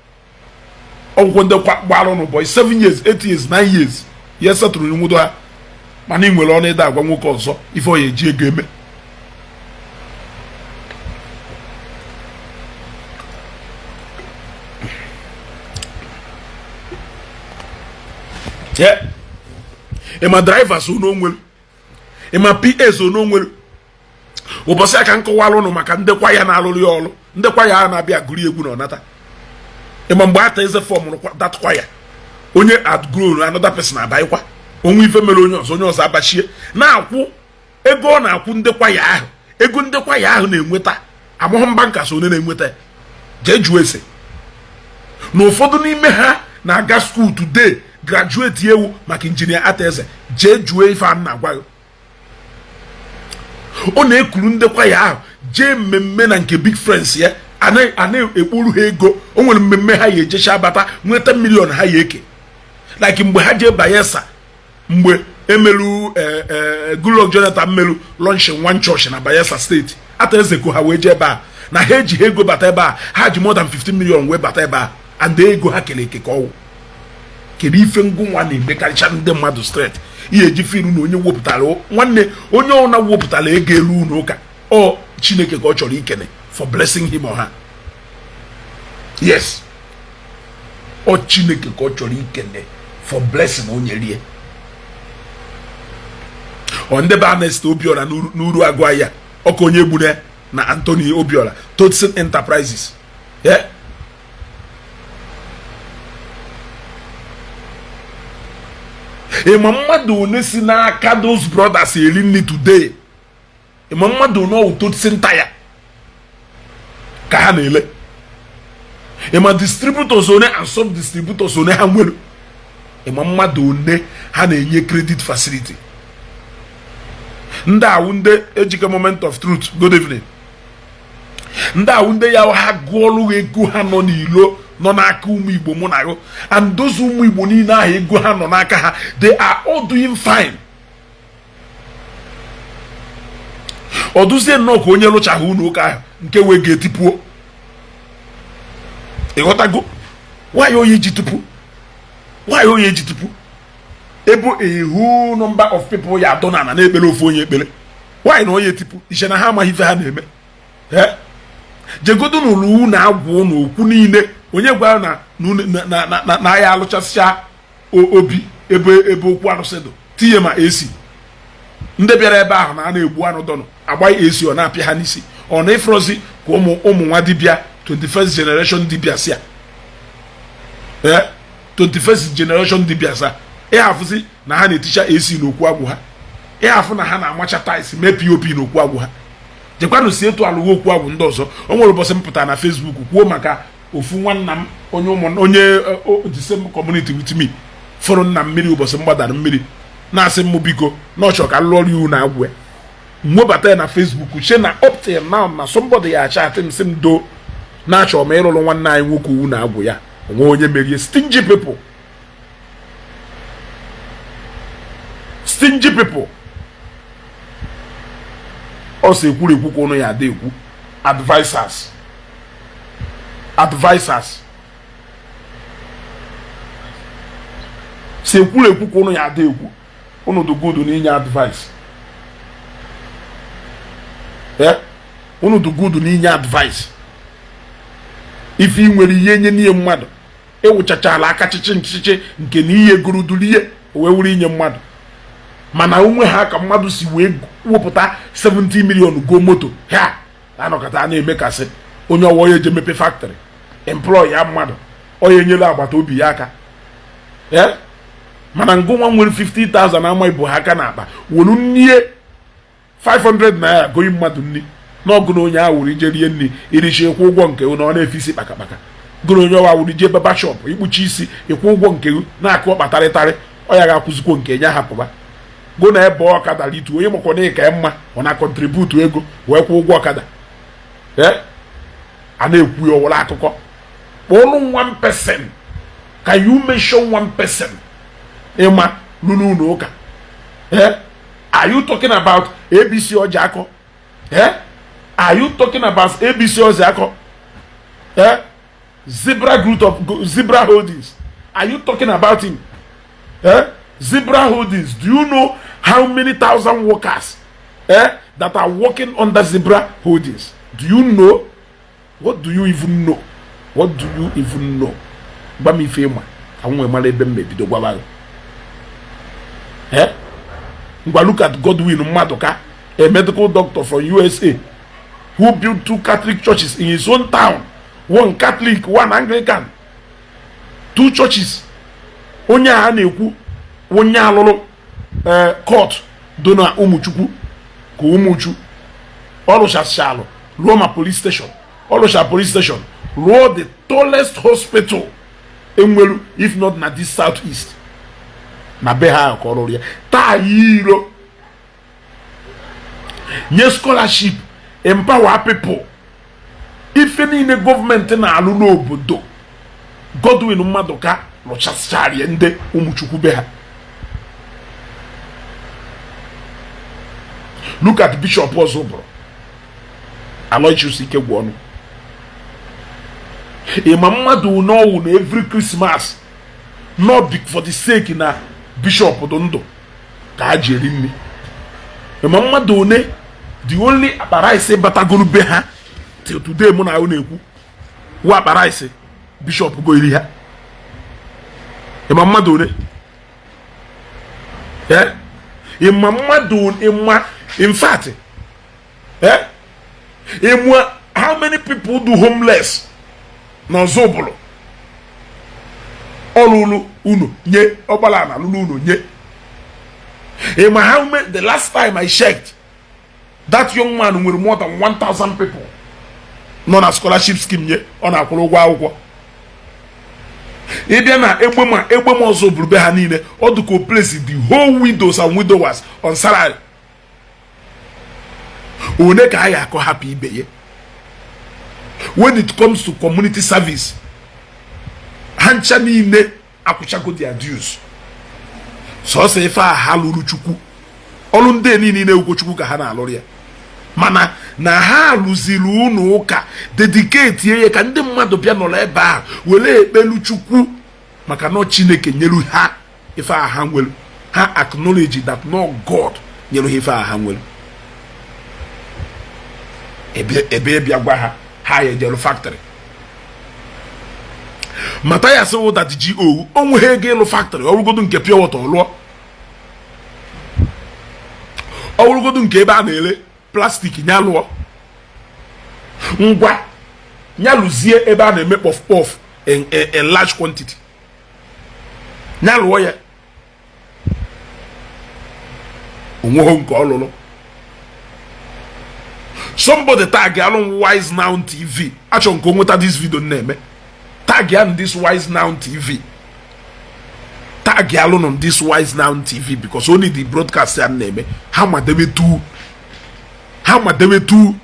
ọgwụgwọ ndị gbalụ n'ụbọyị 7 years 8 years 9 years ya setụrụ n'nwudo ha mana ị nwere ọnụ ịda agwa nwoke ọzọ ife ọ ya eji ego eme ịma drivers unu onwere ịma PS unu onwere ụbọchị aka nkọwalụ ụnụ maka ndekwa ya na-alụrụ ya ọrụ ndekwa ya na-abịa gụrụ egwu na ọnata ịma mgbe Attire fọmụrụ datkwa ya onye outgrown another person abaịkwa onwe ife mere onye ọzọ abachie na-akwụ ego ọ na-akwụ ndekwa ya ahụ ego ndekwa ya ahụ na-enweta amụghị mba nkasa onye na-enweta jee jụọ ese na ụfọdụ n'ime ha na-aga school today graduate ewu maka injinia Attire jee jụọ ife a na-agwa gị ọ na-ekuru ndekwa ya ahụ jee mmemme na nke big friends ya a na-ekpuru ha ego o nwere mmemme ha ya ejecha abata nweta million ha ya eke like mgbe ha jee Bayelsa mgbe emelu Goodluck Jonathan melu launching one church na Bayelsa steeti Attire ko ha wee jee ebe a na ha eji ego bata ebe a ha ji more than 15 million wee bata ebe a and ego ha kele eke ka ọwụ kedu ife ngụnwa na-emekarịcha ndị mmadụ straight ihe eji filu na onye wepụtara nwanne onye ọna wepụtara ego elu n'ụka ọ Chineke ka ọ chọrọ ikene for blessing him or her. Yes, ọ Chineke ka ọ chọrọ ikene for blessing onye rie ọ ndị be Ernest Obiora n'uru agwa ya ọka onye gbune na Anthony Obiora Traditionen Enterprises ịma mmadụ one si n'aka those brothers eri nri today ịma mmadụ one Traditionen ya ka ha na-ele ịma distributors one and sub distributors one ha nwere ịma mmadụ one ha na-enye credit facility ndị awụ ndị ejike moment of truth good evening ndị awụ ndị ya ha gụọlụ ego ha nọ n'ilo nọ n'aka ụmụ Igbo mụ na gụ and those ụmụ Igbo niile ahụ ego ha nọ n'aka ha they are all doing fine. Ọ dụzie nnọọ ka onye lụchaghị ụlọ ụka ahụ nke wee ga-etipuo ịghọtago nwaanyị onye ji tupu ebe a whole number of people ya adọ na na-ekpere ofu onye ekpere nwaanyị na onye tipu iche na ha amaghị ife ha na-eme jegodo n'ụlọ na agwụ n'okwu niile onye gwara na ya alụchasịcha obi ebe okwu arụsịdụ tinye ma esi ndị bịara ebe ahụ na a na-egbu anụ dọnụ agbaghị esi ọ na-apịa ha n'isi ọ na ịfrozi ka ụmụ nwa dibịa 21st generation dibịa si 21st generation dibịa sa ịhafụzi na ha na-eticha esi n'okwu agwụ ha ịhafụ na ha na-amacha tais mee pop n'okwu agwụ ha jekwanụ si etu alụghị okwu agwụ ndị ọzọ. O nwere ụbọchị m pụtara na Facebook kwuo maka ofu nwanna m onye the same community with me fọrọ nna mmiri ụbọchị mgbadara mmiri na-asị m biko n'ọchọ ka lụọ iwu na agwụ mwebata ya na Facebook che na up till now na somebody ya achatị m sị m do na-achọ ma ịrụrụ nwanne anyị nwoke uwu na agwụ ya onwe onye merie stingy people ọ sị ekwuru ekwu ka ụnụ ya ada ekwu advisors si ekwuru ekwu ka ụnụ ya ada ekwu ụnụ dị good n'inye advice ụnụ dị good n'inye advice ife ị nwere ihe nye n'ihe mmadụ ewuchachala aka chichi nke na ihe guruduru ihe wee wuru inye mmadụ mana onwe ha ka mmadụ si wee wepụta 70 million go moto ha anọkọta na-eme kasị onye ọwa ya eje mepe factory employ ya mmadụ onye nyere agbata obi ya aka mana ngụnwa nwere 50,000 ama ibu ha aka na akpa wolu nnie 500 naira goyi mmadụ nri n'ọgụ na onye ahụ wuri je rie nri irichi ịkwụ ụgwọ nke na ọ na-efisi kpakakpaka gụrụ onye ọwa wuri je baba shop ikpuchi isi ịkwụ ụgwọ nke na-akụ ọkpatarịtarị ọ ya ga-akwụzikwo nke nye hapụba go na ebe ọkada litu onye makwa na ịka mma ọ na kọntributu ego wee kwụ ụgwọ ọkada a na-ekwu ya ọwụla akụkọ kpọọlụ 1% can you mention 1% ịma lụrụ ụlọ ụka are you talking about ABC Ezeaku? Are you talking about ABC Ezeaku? Zebra Group of Zebra Holdings. Are you talking about him? Zebra Holdings. Do you know how many thousand workers that are working under Zebra Holdings? Do you know? What do you even know? What do you even know? Bami fema. Kamu emale bembe bido gwabaga. Look at Godwin Madoka, a medical doctor from USA, who built 2 Catholic churches in his own town. 1 Catholic, 1 Anglican. 2 churches. Onya haneku, onya lolo court dona umuchuku ko umuchu. Olosha shalo, Roma police station. Olosha police station. Road the tallest hospital enwelu, if not na this southeast. Na beha akororia ta yiro nye scholarship empower people ife niile government na alụ n'obodo Godwin Madoka rụchasịrị ndị ụmụchukwu be ha. Look at Bishop Ozobro Aloysius Ikegwonu. Ima mmadụ n'ọwụ na every Christmas not big for the sake na Bishop Odondo ka ha ji eri nri. Ima mmadụ one the only akparaise batagolu be ha till today mụ na ahụ na-ekwu wa akparaise Bishop go iri ha. Ima mmadụ one ima mmadụ ima in fact how many people do homeless na Zobolo olulu uno nye obala na lulu uno nye. How many, the last time I checked, that young man with more than 1,000 people non a scholarship scheme nye on a kologwa ukwa. Ediana egbema Zobolo be ha niile or to go place the whole widows and widowers on salary. One ka ya ko happy be ye. When it comes to community service, hancha niile akwụchago their dues. So say ife a ha lụrụ Chukwu ọlụ ndị niile ugwu Chukwu ka ha na-alụrụ ya mana na ha lụziri unu ụka dedicate ye ka ndị mmadụ bịa nọrọ ebe a were ekpelu Chukwu maka na Chineke nyelu ha ife a ha nwelu. Ha acknowledge that no God nyelu ife a ha nwelu. Ebe bịa gwa ha ha yejelu factory. Mathias Ezeaku that GO onwe ha ego ịlụ factory ọwụrụgodu nke pure water lụọ ọwụrụgodu nke ebe a na-ele plastic nya lụọ ngwa nya lụzie ebe a na-eme puff puff in large quantity nya lụọ ya onweghị nke ọlụlụ. Somebody tag alụ Wise Now TV achọ nke onweta this video na-eme tag on this Wise Now TV. Tag alone on this Wise Now TV because only the broadcast name. How much they do? How much they do?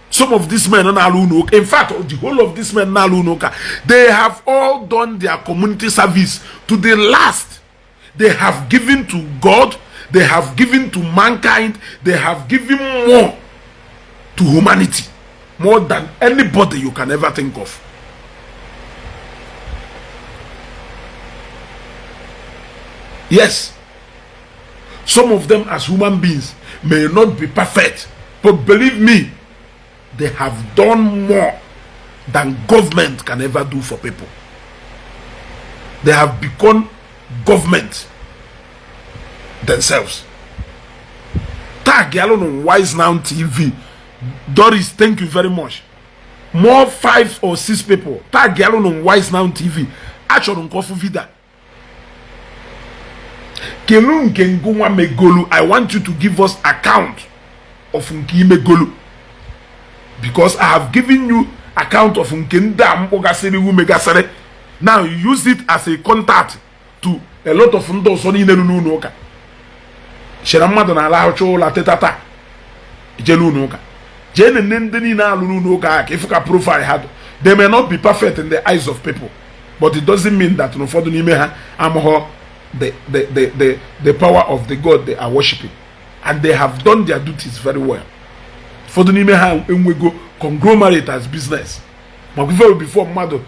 Some of these men are not. In fact, the whole of these men are not. They have all done their community service to the last. They have given to God. They have given to mankind. They have given more to humanity, more than anybody you can ever think of. Yes, some of them as human beings may not be perfect, but believe me, they have done more than government can ever do for people. They have become government themselves. Tag alone on Wise Now TV. Doris, thank you very much. More 5 or 6 people. Tag alone on Wise Now TV. Actually, on Kofu Vida. I want you to give us account of nke imegolu, because I have given you account of nke ndị a mkpọgasịrị iwu megasịrị. Now you use it as a contact to a lot of ndị ọzọ niile nọ n'ụlọ ụka. Chere mmadụ na ala ahụcha ụlọ teta taa ije n'ụlọ ụka, jee nene ndị niile alụ n'ụlọ ụka ka ịfụ ka profile ha. They may not be perfect in the eyes of people, but it doesn't mean that n'ụfọdụ n'ime ha amụghọ the power of the God they are worshiping, and they have done their duties very well. Ụfọdụ n'ime ha enwego conglomerate as business. But before mmadụ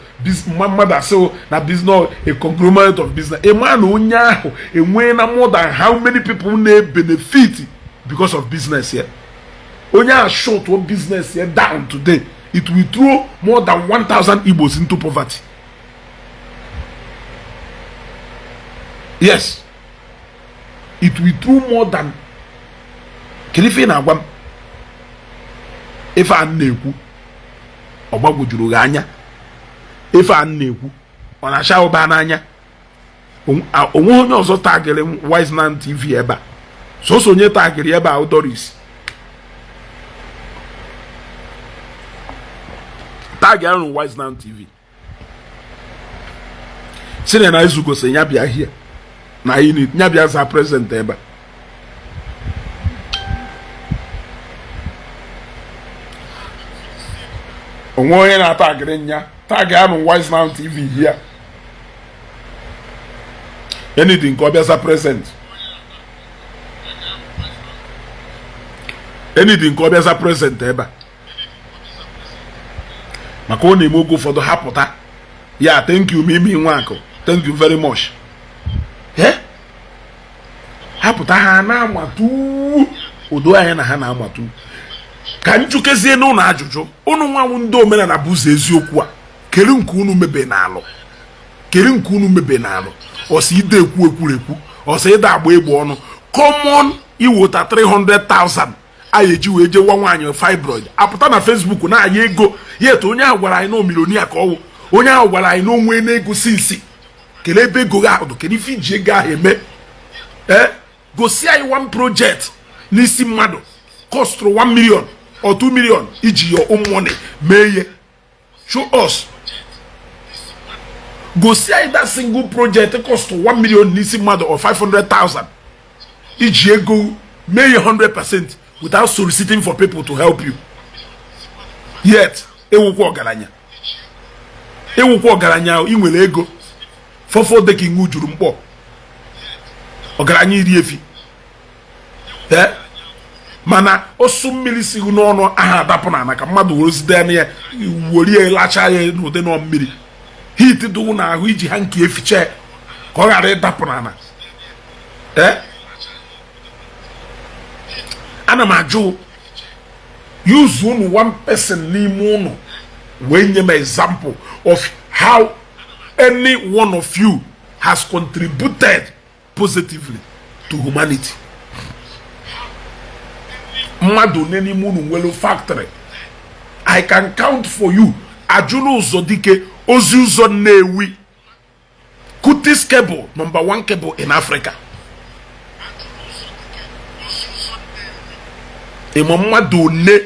asị na business a conglomerate of business, a man onye ahụ enwee na more than how many people na benefit because of business here. Onye ahụ short one business here down today, it will throw more than 1,000 Igbos into poverty. Yes, it will throw more than kilife na agwa m ife a na-ekwu ọgbagwojuru gị anya, ife a na-ekwu ọ na-acha ụba n'anya. Onwe onye ọzọ tagịrị Wise Man TV ebe a, sọsọ onye tagịrị ebe a Doris tagịrị Wise Man TV sịrị na izugosi ya bịa hie na ini ya bịa za present ebe a. Onwe onye na-atagịrị nya tagịrị Wise Man TV here. Anything nke ọ bịa za present, anything nke ọ bịa za present ebe a, maka ọ na-eme oge ụfọdụ hapụta ya. Thank you Mimi Nwakụ, thank you very much. Hapụta ha na-amatu udo anyị na ha na-amatu. Ka njukezie n'ụlọ ajụjụ, unu nwanwu ndị omenala bụ ụzọ eziokwu a, kere nke unu mebe n'alụ, kere nke unu mebe n'alụ. Ọsị ide ekwu ekwurekwu, ọsị ide agba egbe ọnụ. Common iwota 300,000 anyị eji wee je nwa nwaanyị fibroid apụta na Facebook na aya ego. Yet onye ahụ gwara anyị na milionia ka ọwụ, onye ahụ gwara anyị na onwe na-ego sinsi. Kele ebe ego ahụ, kele ife iji ego ahụ eme. Gosi anyị one project n'isi mmadụ costro 1 million or 2 million iji your own money mee ihe. Show us. Gosi anyị that single project cost 1 million n'isi mmadụ or 500,000 iji ego mee 100% without soliciting for people to help you. Yet ewukwa ọgaranya, ewukwa ọgaranya inwere ego fọfọ dịka iwu juru mkpọ ọgaranya iri efi. Mana osu mmiri sigu n'ọnụ aha adapụ na ka mmadụ were zide ya were lacha ya n'ụdị nọ mmiri hit dụ na ahụ iji ha nke efiche ka ọ ghara ịdapụ n'ana. Ana m ajụ use unu one person n'ime unu wee nye m example of how any one of you has contributed positively to humanity. Mmadụ n'ime unu nwere factory, I can count for you. Ajụrụ ụzọ dike ozi ụzọ Nnewi, Kutis cable, #1 cable in Africa. Emo mmadụ ne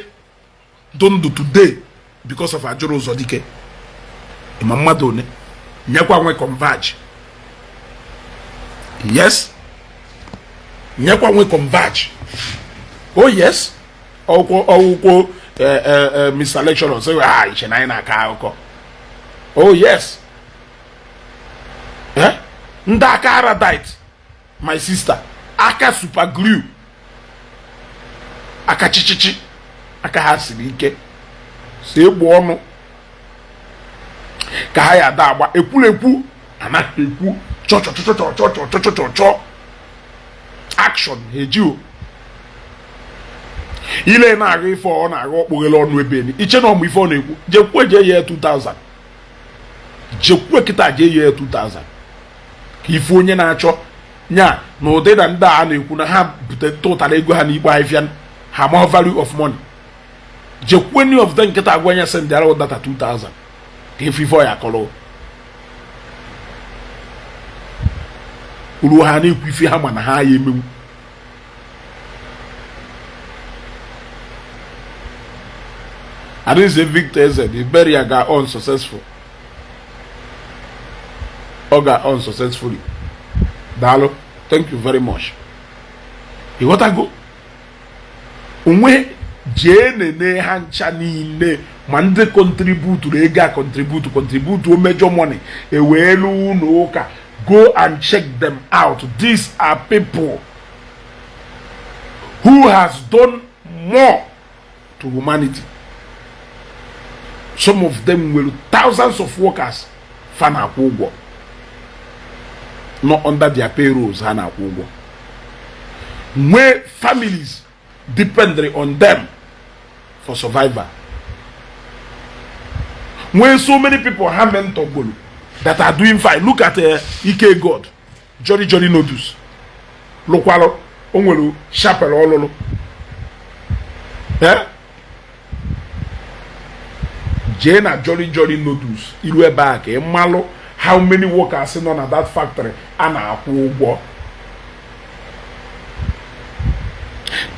dondo today because of ajụrụ ụzọ dike. Emo mmadụ ne nyekwa nwe converge. Yes, nyekwa nwe converge. Oh yes, ọwụkwọ Mr. Lecturer say iche na anyị na-aka akụkọ. Oh yes, ndị aka Aradite, my sister, aka super glue, aka chichichi, aka ha siri ike, si egbu ọnụ ka ha ya ada agba ekwurekwu anaghị ekwu chọ action eji ile na-agụ ife ọ na-agụ okpoghere ọnụ ebe ni iche na ọmụ ife ọ na-ekwu jekwe je ya 2000 jekwe kịta je ya 2000 ka ife onye na-achọ nya na ụdị na ndị a na-ekwu na ha bute tụtara ego ha n'ikpe ahịfịa ha ma value of money jekwe any of them nkịta agwa anya send ara data 2000 ka ife ọ ya kọrọ uru ha na-ekwu ife ha ma na ha ya emenwu I didn't say Victor Eze. The burial got unsuccessful. Or got unsuccessfully. Dalo, thank you very much. You got to go. Unwe jene ne hancha niile mande contribute lega contribute to major money. Ewelu no go and check them out. These are people who has done more to humanity. Some of them will thousands of workers fana kwugwo. Not under their payrolls hana kwugwo. Where families depend on them for survival. When so many people have mentor that are doing fine. Look at Ike God, Jolly Noodles, Lokwalo, Onwelu, Chapel, Ololo. Eh? Jena Jolly Noodles, Ilwe back, Malo, how many workers in on at that factory? Ana Akwugwo.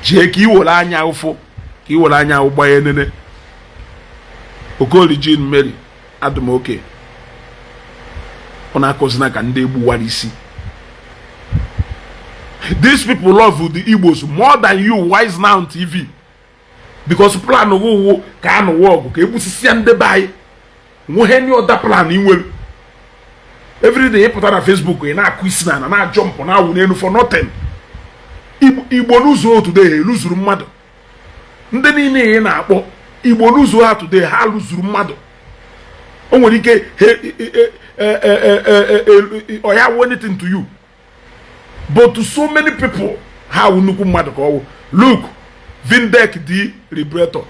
Ki wola anya ufo, ki wola anya ubaye nene. Okoli Jean Mary, Adam okay. Ona kozina ka Ndi Igbo warisi. These people love the Igbos more than you Wise Now on TV. Because plan wo ka no work ka ebusisi ande bai. Wo any other plan inwel. Every day put on Facebook e na quiz na jump na wu n'enu for nothing. Igbo lose today, lose mmadụ. Ndị niile na-akpọ Igbo lose ha today, ha lose mmadụ. O nwere ike or have anything to you. But to so many people, how nnukwu mmadụ ka ọwụ. Look, Vindek the liberator.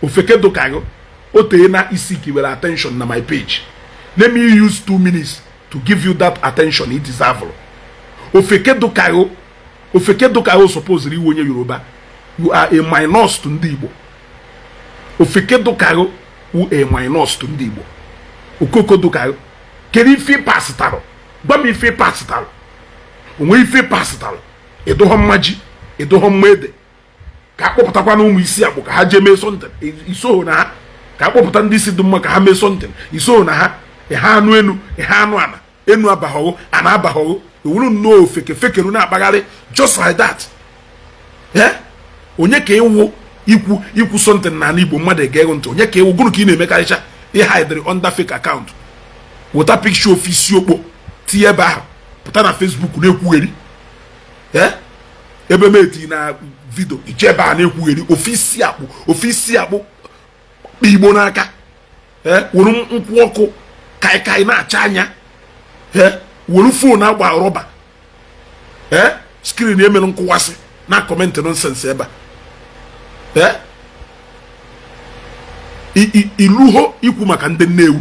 Ofeke dokago. Otee na isi kiwere attention na my page. Let me use 2 minutes to give you that attention it deserves. Ofeke dokago. Ofeke dokago supposedly wonye Yoruba. You are a minus to Ndi Igbo. Ofeke dokago who a minus to Ndi Igbo. Okoko dokago. Keri ife pasitaro. Gbami ife pasitaro. Onwe ife pasitaro. Edoho mmaji. Edoho mmede. Ka akpọpụtakwa na ụmụ Isiagu ka ha jee mee something. Iso na ha. Ka akpọpụta ndị isi dị mma ka ha mee something. Iso na ha. Ha anụ enu. Ha anụ ana. Enu abaghọghọ. Ana abaghọghọ. You wouldn't know fake na bagari just like that. Yeah? Onye ka ewu ikwu something na Igbo mmadụ ege ntị. Onye ka ewu gụrụ ka ị na-emekaricha hide under fake account. Wota picture of Isiokpo tie ebe ahụ pụta na Facebook na-ekwugheri. Yeah? Ebe meti na video iche ebe a na-ekwugheri ofisi akpụ Igbo n'aka. Eh? Wuru nkwụ ọkụ kai na-acha anya. Eh? Wolu phone agba rọba. Screen emere nkwụwasị na comment nonsense ebe. Iluho ikwu maka ndị Nnewi.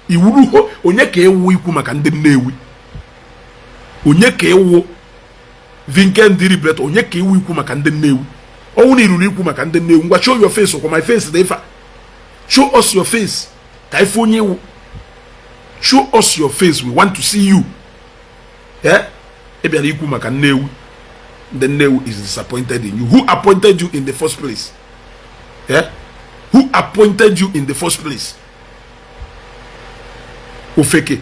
Iwuruho onye ka ewu ikwu maka ndị Nnewi. Onye ka ewu Ndi Igbo onye ka ewu ikwu maka ndị Nnewi. Ọnwụ na iruru ikwu maka ndị Nnewi. Ngwa show your face kwa my face dey fa. Show us your face. Ka ife onye ewu. Show us your face. We want to see you. Yeah? Ebiara ikwu maka Nnewi. The Nnewi is disappointed in you. Who appointed you in the first place? Yeah? Who appointed you in the first place? Ofeke.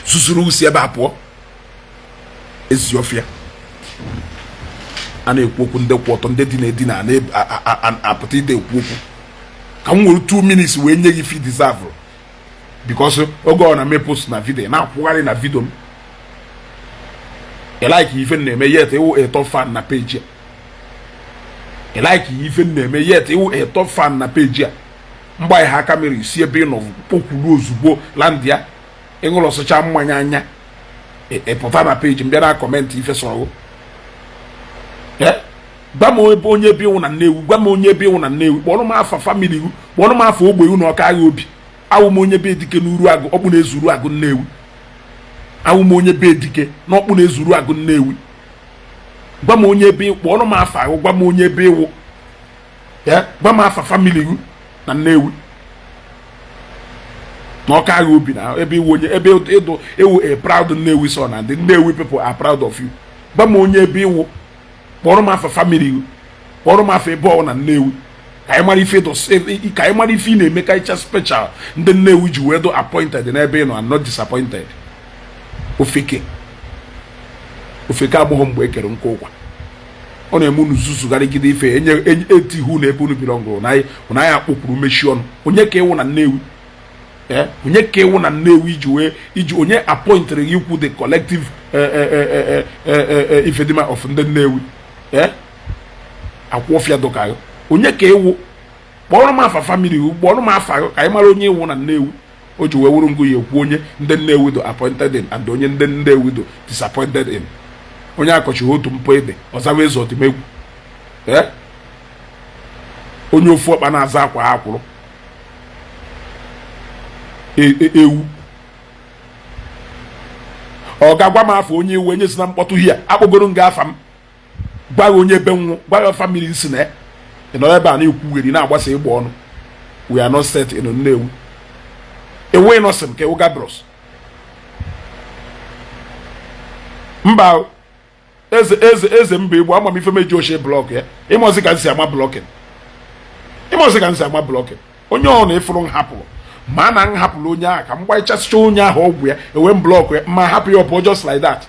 Susuru usi ebe apụọ. Eziofia. A na-ekwu okwu ndị kwụ ọtọ ndị dị na apụta ide ekwu okwu. Ka m nwere 2 minutes wee nye gị fi deserve. Because oge ọ na-eme post na video na-akwụgharị na video m. I like even na-eme yet ewu a top fan na page ya. I like even na-eme yet ewu a top fan na page ya. Mgbe anyị ha kamera isi ebe ị nọ pokwuru ozugbo land ya. Ịṅụrụ ọsụcha mmanya anya. Pụta na page m bịa na comment ife sọrọ. Gwa m onye ebe iwu na Nnewi. Gwa m onye ebe iwu na Nnewi. Kpọrọ m afa family iwu. Kpọrọ m afa ogbe iwu na ọka agha obi. Awụ m onye be dike n'uru agụ ọkpụ na-ezuru agụ Nnewi. Awụ m onye be dike n'ọkpụ na-ezuru agụ Nnewi. Gwa m onye ebe kpọrọ m afa agụ. Gwa m onye ebe iwu. Gwa m afa family iwu na Nnewi. N'ọka agha obi na ebe iwu onye ebe ewu a proud Nnewi son and the Nnewi people are proud of you. Gwa m onye ebe iwu. Kpọrọ m afa family iwu. kpọrọ m afọ ebe ọ na Nnewi ka anyị mara ife ka anyị mara ife ị na-eme ka ịcha special ndị Nnewi ji wee do appointed n'ebe ị nọ and not disappointed. Ofeke abụghị mgbe ekere nkwa ụkwa ọ na-eme unu zuzugharịgide ife eti ihu na ebe unu bilọngụrụ na anyị akpọkwuru mechi ọnụ. Onye ka ịwụ na Nnewi onye ka ịwụ na Nnewi iji onye appointed gị ikwu the collective ifedima of ndị Nnewi akwụọfịa dụka onye ka ịwụ kpọrọ m afa family kpọrọ m afa ka anyị mara onye ịwụ na Nnewi o ji wee wuru ngụ ya ekwu onye ndị Nnewi do appointed in and onye ndị Nnewi do disappointed in. Onye akọchighị otu mpụ ede ọzawa eze ọdịmegwu onye ofu ọkpa na-aza akwa ha kwụrụ ewu ọ ga-agwa m afọ onye iwu onye si na mkpọtụ hia akpọgoro nga afa m gwa onye ebe nwụ gwa famili nsi na nọ ebe a na-ekwugheri na-agbasa ịgba ọnụ. We are not set in Nnewi ewe nọsịm ka ewu Gabros mba eze mba Igbo ama m ife meji ochie blọk ya ịmọzi ka nsi ama blọkin onye ọ na-efuru m hapụrụ ma na m hapụrụ onye ahụ ka m gbaichasịcha onye ahụ ọgwụ ya ewe m blọk ya ma hapụ ya ọpụ just like that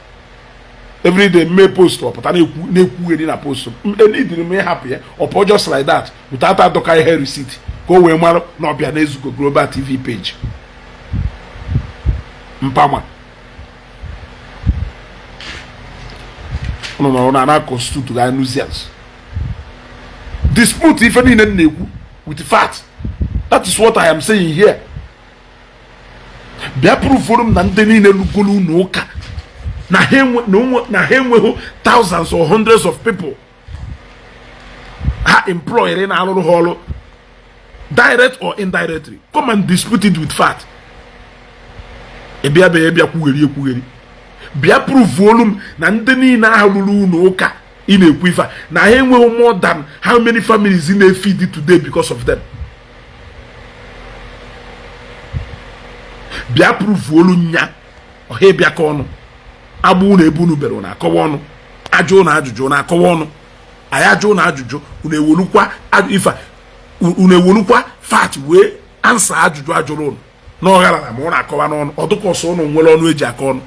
everyday mee post ọpụta na-ekwugheri na post enidiri m ịhapụ ya ọpụ just like that ụtata adọka ihe receipt ka o wee mara na ọbịa na-ezugo Global TV page mpama no na constitute ga nuisance dispute ife niile na-ekwu with fact. That is what I am saying here. Bịa proof m na ndị niile lugolu n'ụka na ha enweghị thousands or hundreds of people ha employed na alụrụ ha ọrụ direct or indirectly. Come and dispute it with fact. Bịa kwugheri bịa proof m na ndị niile ahụ lụrụ n'ụka ị na-ekwu ife na ha enweghị more than how many families in a feed today because of them. Bịa proof nya ọha bịa ka ọnụ agbụ na ebunu bere na akọwa ọnụ ajụ na ajụjụ na akọwa ọnụ anyị ajụ na ajụjụ unu ewolukwa fact wee ansa ajụjụ ajụrụ ụnụ na ọghara na ma ọ na-akọwa n'ọnụ ọdụkọsọ ụnụ nwere ọnụ eji aka ọnụ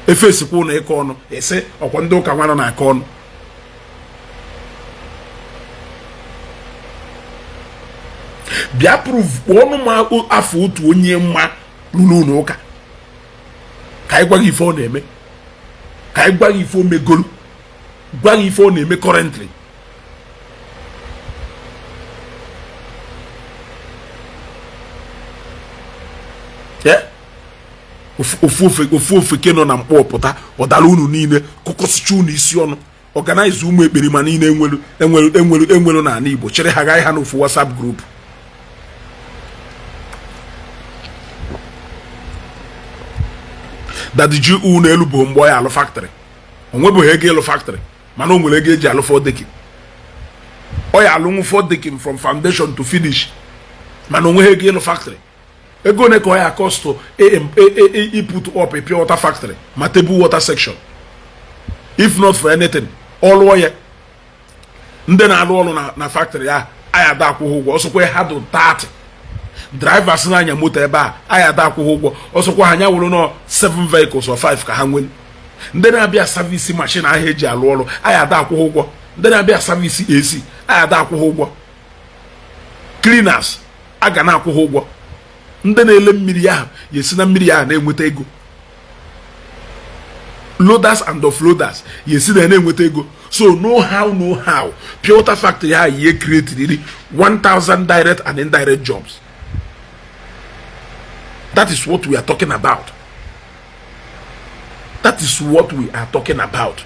efe esikwa ụnụ ịkọ ọnụ ese ọkwa ndị ụka nwanọ na-akọ ọnụ. Bịa proof ọnụ ma afọ otu onye mma lụrụ n'ụka ka anyị gwa gị ife ọ na-eme ka anyị gwa gị ife o megolu gwa gị ife ọ na-eme currently. ofu ofeke nọ na mkpọ pụta ọdala unu niile kụkọsịcha unu isi ọnụ organize ụmụ ekperima niile enwelu n'ala Igbo chere ha gaghị ha n'ofu WhatsApp group. Dadi ji unu elu bụ mgbe ọ ya alụ factory onwebụghị ego ịlụ factory mana o nwere ego eji alụ fọdekin ọ ya alụnwụ fọdekin from foundation to finish mana onweghị ego ịlụ factory. Ego one ka ọ ya cost put up a pure water factory ma table water section if not for anything ọlụọ ya ndị na-alụ ọrụ na factory a anyị ada akwụghị ụgwọ ọsọkwa ha dị 30 drivers na-anya moto ebe a anyị ada akwụghị ụgwọ ọsọkwa ha nya wụrụ nọ 7 vehicles or 5 ka ha nwere ndị na-abịa savisi machine ahụ eji alụ ọrụ anyị ada akwụghị ụgwọ ndị na-abịa savisi AC anyị ada akwụghị ụgwọ cleaners a ga na-akwụghị ụgwọ ndị na-ele mmiri ahụ ya esi na mmiri ahụ na-enweta ego loaders and offloaders ya esi na-enweta ego. So no how pure water factory ha ye create really 1,000 direct and indirect jobs. That is what we are talking about. That is what we are talking about.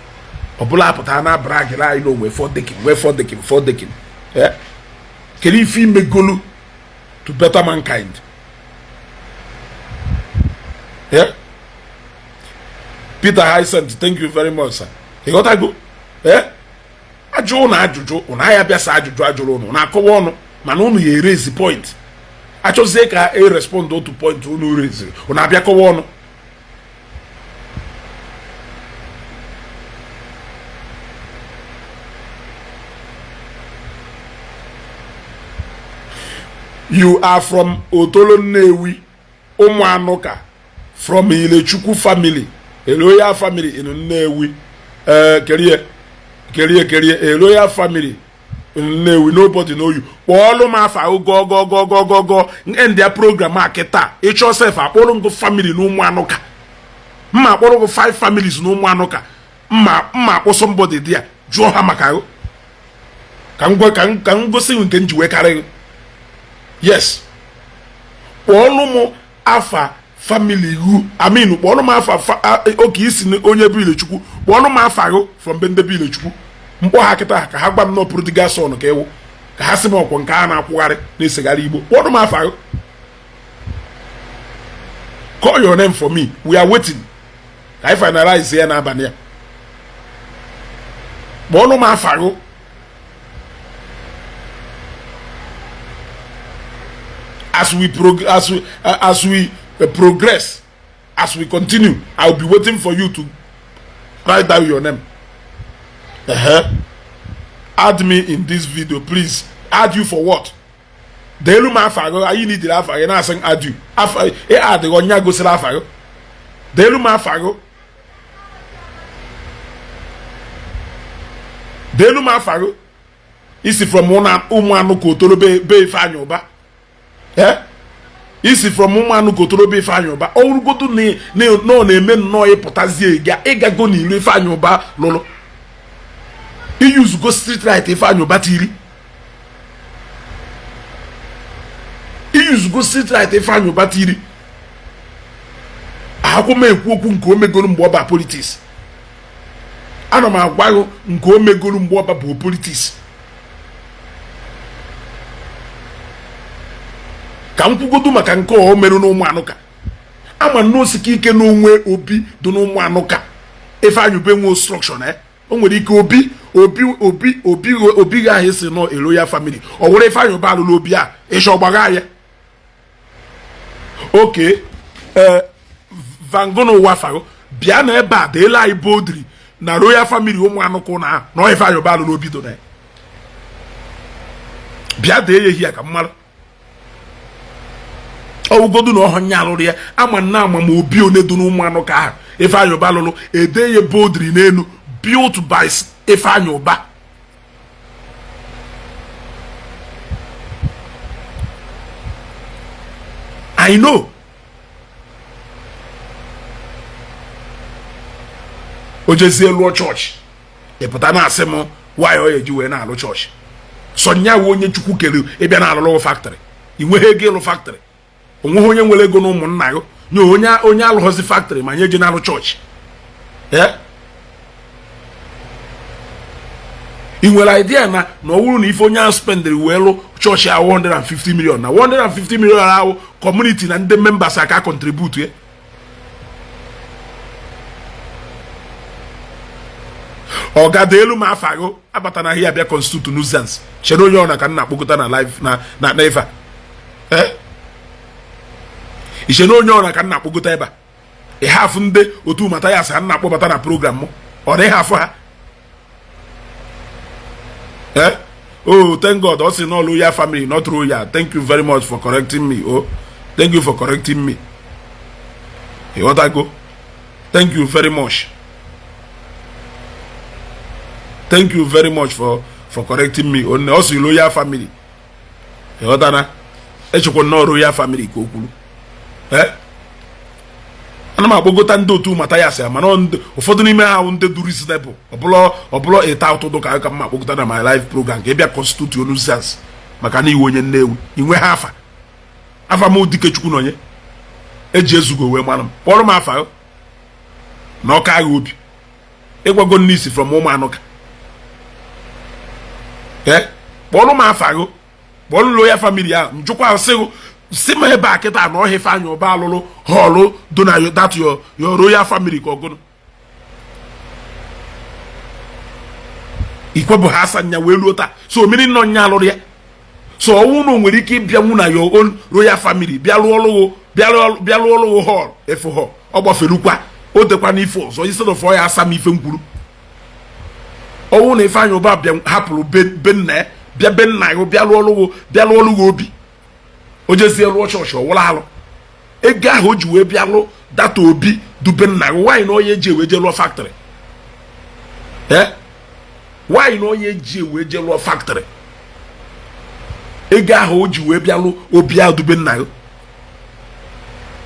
Obula apụta na brag la you know we for decking. Yeah. Can you feel me golu to better mankind? Yeah. Peter Hyacinth, thank you very much, sir. He got to go. Yeah. Ajụ na ajụjụ ụna ya bịa sa ajụjụ ụnụ na akọwa ọnụ mana ụnụ ya erase point achọzie ka e respond otu point ụnụ raise ụna abịa kọwa ọnụ. You are from Otolo Nnewi, Umuanuka, from Ilechukwu family, a royal family in Nnewi, a royal family in Nnewi, nobody know you. All of my go, and their program marketa, each yourself, all of family no Umuanuka. Ma all of 5 families no Umuanuka. Ma or somebody there, Joe Hamakayo. Can go see when you carry. Yes. All more alpha family who I mean one of alpha okay is in onye bilechuku. One of my fago from Bende bilechuku. Mpo haketa ka hagbam no prodigal son ka ewo. Ka hasimo kwa nka na akware na Isegari Igbo. One of my fago. Call your name for me. We are waiting. I finalize here na abania. One of my fago. As we progress, as we continue, I'll be waiting for you to write down your name. Add me in this video, please. Add you for what? Delu ma fago, I need the afago. Na saying add you. Add the onya go sila fago. Delu ma fago. Delu ma fago. Isi from umanu kotoro be fanyo ba. Isi from Mumanu Kotorobe Fanyoba, or go to no name no potassium, ega go ni Fanyoba Lolo. He used to go street right if Fanyoba Tiri. He used to go street right if Fanyoba Tiri. I come make Wokun go make Golumboba politics. I know my wife go make Golumboba politics. Ka nkwugodu maka nke o meru no Umuanuka ama no siki ike no nwe obi do no Umuanuka ife anyube nwe instruction o nwere ike obi ga hisi no a royal family o were ife anyube alulu obi a isho gbaga ya okay vangono wafaro bia na ebe a de la ibodri na royal family Umuanuka na no ife anyube alulu obi do na bia de ye hia ka mmara Ogodu no honyalo ya ama na ama ma obi one do no Umuanuka ha ife ayoba lolo edeye boldly n'enu built by ife ayoba. I know ojezi elu church epụta na asemo why oyeji we na alu church sonya wo onye chukwu kere ebia na alu factory inwe he gelu factory onwe onye nwere ego no ụmụnna yo nye onye alụghọzi factory ma nye je na alu church i nwere idea na ọwụrụ na ife onye ahụ spendiri wee lụ church a 150 million na 150 million ahụ community na ndị members aka contribute ọgada elu ma afago abata na ahịa bịa constitute nuisance chere onye ọna ka nna akpọkọta na live na ife ishe onye ọna ka nna akpọkọta ebe a ịhafụ ndị otu Mathias ha nna akpọbata na program m ọ na ịhafụ ha oh thank God also no loyal family not royal. Thank you very much for correcting me. Oh thank you for correcting me. You want to go? Thank you very much. Thank you very much for correcting me. On also loyal family. You want to na? Echukwu no royal family ko okulu. Ana m agbogota ndị otu Mathias ya mana ụfọdụ n'ime ha ndị du reasonable ọbụla ịta ụtụtụ ka m agbogota na my live program ka ịbịa constitute nuisance maka na iwe onye Nnewi inwe ha afa m Dikechukwu n'onye eji ezugo wee mara m kpọrọ m afa na ọka agha obi ịgwago n'isi from Umuanuka kpọrọ m afa kpọrọ loyal family ya njụkwa asịghị si ma ebe akịta na ọhịa ife anya ọba alụlụ họlụ do na that your royal family ka ọgụnụ ikwe bụ ha asa nya wee luo taa so omiri nọ nya alụrụ ya so ọnwụ na nwere ike ịbịanwu na your own royal family bịa lụọ ọlụghụ họl efu họl ọ gbaferukwa o dekwa n'ife ọzọ instead of ọya asa m ife nkwuru ọnwụ na ife anya ọba hapụrụ be nna ya bịa be nna ya bịa lụọ ọlụghụ obi o jezie lụọ chọọchị ọwụla alụ ego ahụ o ji wee bịa lụ data obi dube nna nwaanyị na onye ji ewe je lụọ factory nwaanyị na onye ji ewe je lụọ factory ego ahụ o ji wee bịa lụ obi a dube nna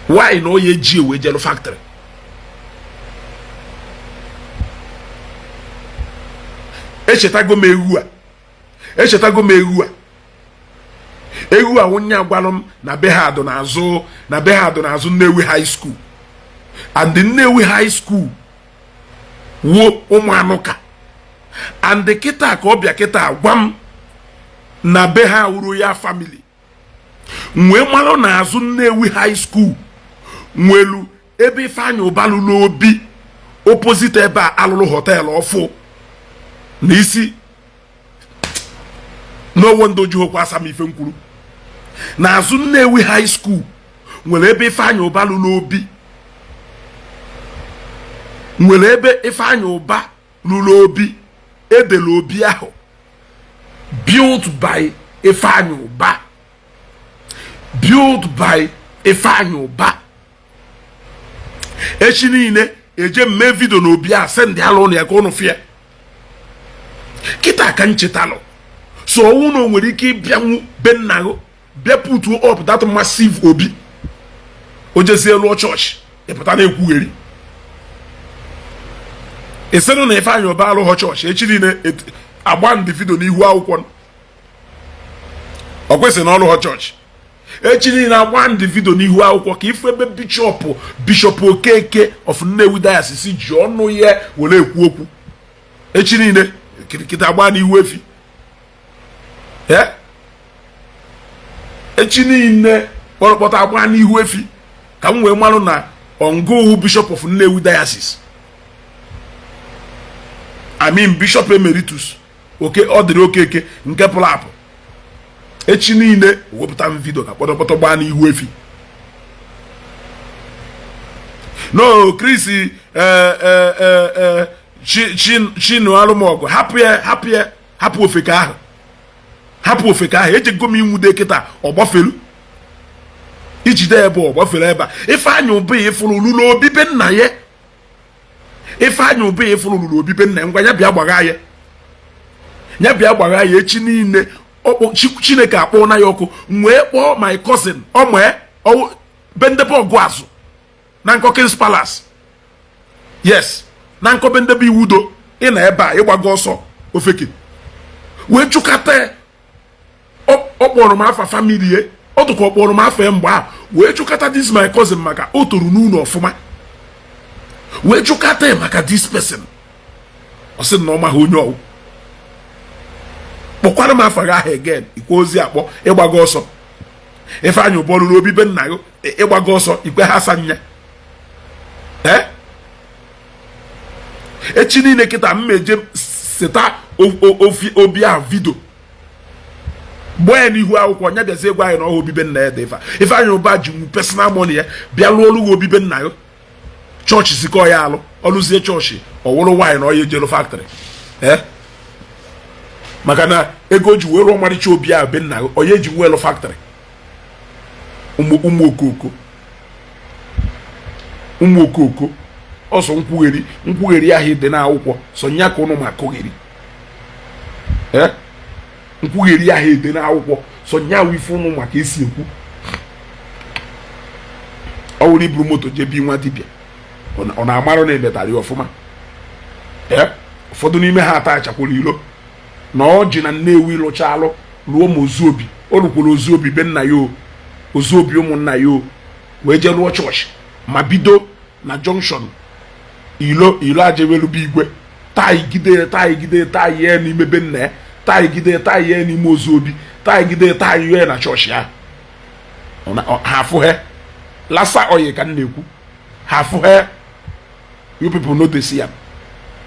nwaanyị na onye ji ewe je lụ factory echetago m ewu a onye agwalụ m na be ha adụ n'azụ Nnewi high school and Nnewi high school wuo ụmụ anụka and kịta ka ọ bịa kịta gwa m na be ha wuru ya family nwee malụ n'azụ Nnewi high school nwelu ebe Ifeanyị Ụba lụrụ obi opposite ebe a alụrụ họteelụ ọfụ n'isi n'owo ndị ojuhokwa asam ife nkwuru n'azụ Nnewi high school nwere ebe Ifeanyị Ụba lụrụ obi edele obi ahụ built by Ifeanyị Ụba echi niile eje mme vidio n'obi a send alụ na ya ka ụnụ fịa kịta ka nchetalụ so ụnụ nwere ike ịbịanwu be nna gị bịa putu up that massive obi o jezie lụọ chọọchị ịpụta na-ekwugheri esenụ na Ifeanyị Ụba alụghọ chọọchị echi niile agba ndị vidio n'ihu akwụkwọ ọ kwesịrị na ọlụghọ chọọchị echi niile agba ndị vidio n'ihu akwụkwọ ka ife ebe bishọp Okeke of Nnewi Diocese ji ọnụ ya were ekwu okwu echi niile kirikita agba n'ihu efi echi niile kpọrọkpọta agba n'ihu efi ka m wee malụ na ongowu bishop of Nnewi Diocese bishop emeritus ọ dịrị Okeke nke pụrụ apụ echi niile wepụta m vidio ka kpọtọkpọtọ gbaa n'ihu efi no Chris chinu alụmọgụ hapụ ofeke ahụ ejego m inwude kịta ọgbafelu ijide ebe ọgbafelu ebe a Ifeanyị Ụba ịfụrụ lụrụ obibe nna ya ngwa ya bịa gbagha ya echi niile Chineke akpọ na ya ọkụ wee kpọọ my cousin bendebe ọgụ azụ na nkọ Kings Palace yes na nkọ bendebe Iwudo ị na ebe a ịgbago ọsọ ofeke wee chụkata ọkpọrọ m afa family ye ọtụkọ ọkpọrọ m afa mgbe a wee chụkata this my cousin maka o toro n'ụlọ ọfụma wee chụkata maka this person ọ sị na ọ maghị onye ọwụ kpọkwara m afa gị ahụ again ikwe ozi akpọ ịgbago ọsọ Ifeanyị Ụba lụrụ obibe nna gị ịgbago ọsọ ikwe ha asanya echi niile kịta mmeje seta obi ahụ vidio gbaa ya n'ihu akwụkwọ nya bịazi egwu anyị na ọha obibe nna ya dị Ifeanyị Ụba ji nwu personal money ya bịa lụọ ọlụ gị obibe nna gị chọọchị sikọ ya alụ ọlụzie chọọchị ọwụrụ nwaanyị na ọya ejelu factory maka na ego ji wee rụọ ọmarịcha obi ahụ be nna gị onye ji nwelu factory ụmụ okoko ọsọ nkwugheri ahụ dị n'akwụkwọ so nya ka ụnụ ma akụgheri nkwugheri ahụ dị n'akwụkwọ so nya wife ụnụ maka esi ekwu ọ wụrụ iburu moto jebi nwa dibịa ọ na-amarụ na emetara ya ọfụma ụfọdụ n'ime ha ata achakwara ilo na ọ ji na Nnewi lụcha alụ lụọ ma Ozuobi o rukwara Ozuobi be nna ya Ozuobi ụmụnna ya wee jee lụọ chọọchị ma bido na junction ilo ajewelube igwe taigide ya n'ime be nna ya taigide ya n'ime Ozuobi taigide ya na chọọchị ya ha afụhe lasa oyi ka m na-ekwu ha afụhe you people no dey see am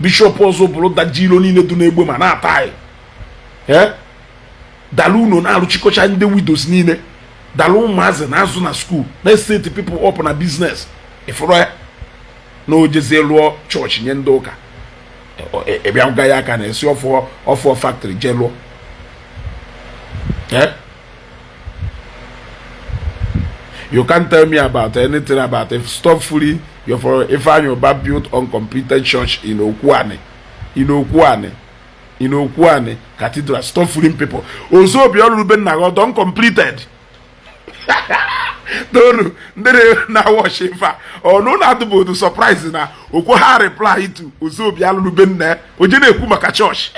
bishop ọzọ bụrụ dajilo niile dị n'egbe ma na-ata anyị dalụ unu na-arụchikọcha ndị widows niile dalụ ụmụazị na-azụ na skuul na-eseti people up na biznes ịfụrụ ya na ojezie lụọ chọọchị nye ndị ụka ịbịa nga ya aka na-esi ọfọ factory jee lụọ You can't tell me about anything about it. Stop fooling. You're for Ifeanyi Uba built uncompleted church in Okwane. In Okwane Cathedral. Stop fooling people. Also, beyond Ruben Nagod uncompleted. Don't now watch him. Or no, not to surprise now. Okwa reply to also beyond Ruben there. Ojene Kumaka church.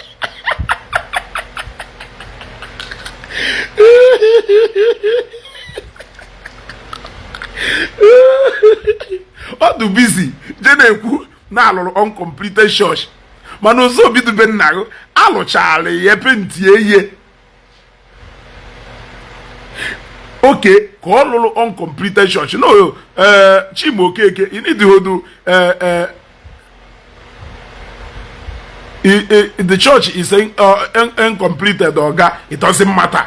All too busy. Jeneku na alụrụ uncompleted church. Mana ozo bidu be nnago alụchala ya pentie ihe. Okay, ka ọ lụrụ uncompleted church. No, Chimo Okeke, you need to do the church is saying uncompleted oga, it doesn't matter.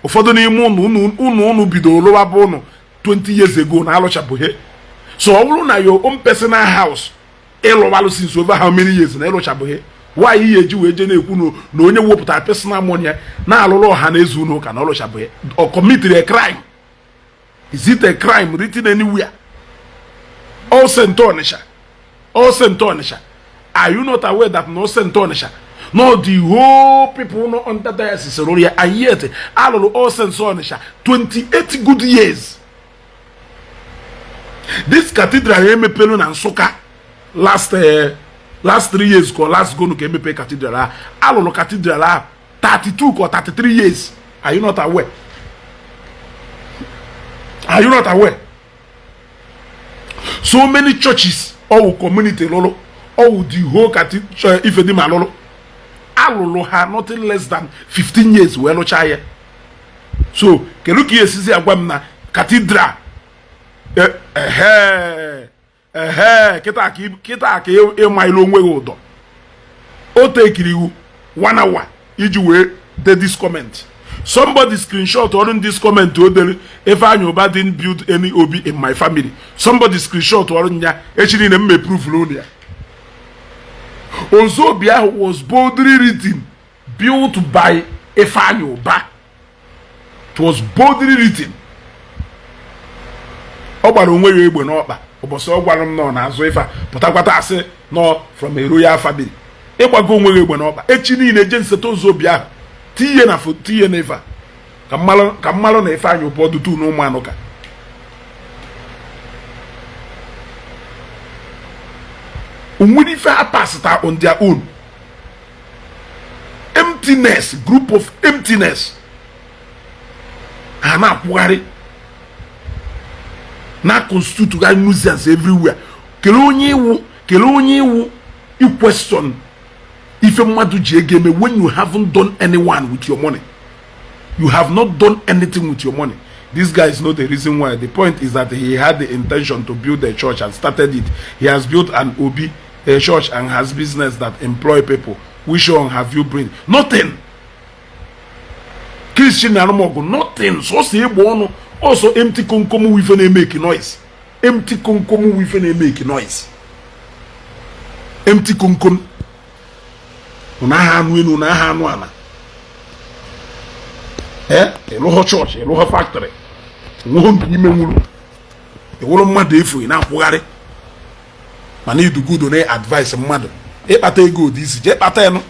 Ụfọdụ n'ime unu bidoro lụwa bụ unu 20 years ago na alụchabụghị. So ọ bụrụ na your own personal house ịlụwalụ since over how many years na ịlụchabụghị, why ihe eji wee je na-ekwu na onye wepụtara personal money na alụrụ ọha na ezu unu ka na ọlụchabụghị or committed a crime? Is it a crime written anywhere? Also in Onitsha. Are you not aware that no St. Onitsha, no the whole people no under diocese area, and yet all St. Onitsha 28 good years. This cathedral Emepelu and Soka last 3 years ko last go no Emepe cathedral alolo cathedral 32 or 33 years. Are you not aware? So many churches all community lolo all the whole cathedral if the malolo alolo ha nothing less than 15 years we no chaye. So keluki esizi agwam na cathedral kita ka ịmaịlụ onwe gị ụdọ. O tekiri iwu 1 hour iji wee de this comment. Somebody screenshot on this comment o dere Ifeanyi Uba didn't build any obi in my family. Somebody screenshot on ya echiri na mme proof loan ya. Ozobi ahụ was boldly written built by Ifeanyi Uba. It was boldly written. Ọ gbara onwe ya egbe n'ọkpa ụbọchị ọ gwara m nọ n'azụ ife pụtakwata asị nọ from a royal family. Ịgbago onwe ya egbe n'ọkpa echi niile je nseta Ozobi ahụ tiye na ife ka mmalụ na Ifeanyi Uba ọdụtụ n'ụmụ anụka. Onwere ife ha pasita on their own. Emptiness, group of emptiness. Ha na-akwụgharị na constitute guy nuisance everywhere. Kele onye iwu you question if mmadụ ji ego eme when you haven't done anyone with your money. You have not done anything with your money. This guy is not the reason why. The point is that he had the intention to build a church and started it. He has built an obi, a church, and has business that employ people. Which one have you bring? Nothing. Christian Anomogo, nothing. So say bono. Also empty konkomu with a make noise. Empty konkomu with a make noise. Empty konkom. Unahanwana. Eloho church, eloho factory. Won't be memuru. The woman mad if we now pugare. Man need to good on advice a mother. Epate go this jet pattern.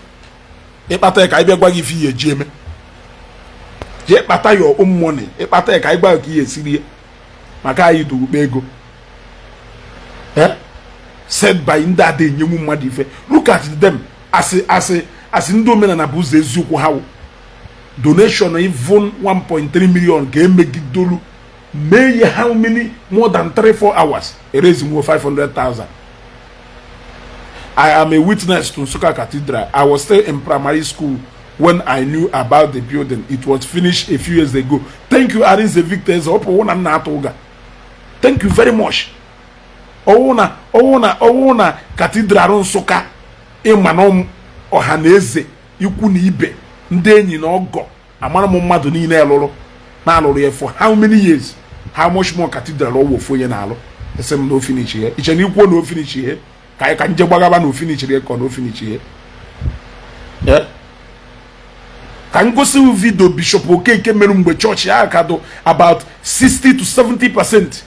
Epate I be gwagi fi Jimmy. Jet pata your own money. Epate I buy ki Syria. Maka you do bego. Said by in that day, you madife. Look at them as Ndomena na Mathias Ezeaku how donation even 1.3 million game make it dolu. May how many more than 3-4 hours? Raising more 500,000. I am a witness to Nsukka Cathedral. I was still in primary school when I knew about the building. It was finished a few years ago. Thank you, Arinze Victors. Thank you very much. Owuna Cathedral Nsukka Imanom Ohaneze ikwu na ibe ndị enyi na ogo amara m mmadụ niile elụrụ na alụrụ ya for how many years? How much more cathedral owo foye na alụ esem no finish here. Iche na ikwu no finish here. Ka nje gbagaba no finish here ko no finish here. Ka ngosi video Bishop Okeke meru mgbe church ya akado about 60 to 70%.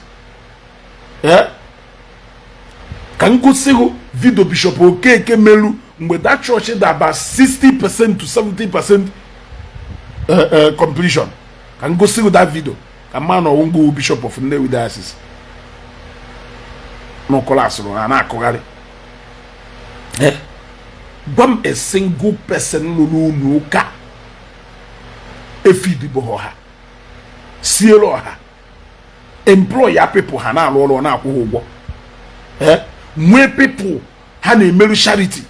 Ka ngosi video Bishop Okeke meru mgbe that church is about 60% to 70% completion. Ka ngosi that video. Ka man ongo Bishop of Nnewi Diocese. No class no na akogari. Bam a single person no ka efidi bo ha sielo ha employ ya people ha na alolo na akwụ ụgwọ nwe people ha na emeru charity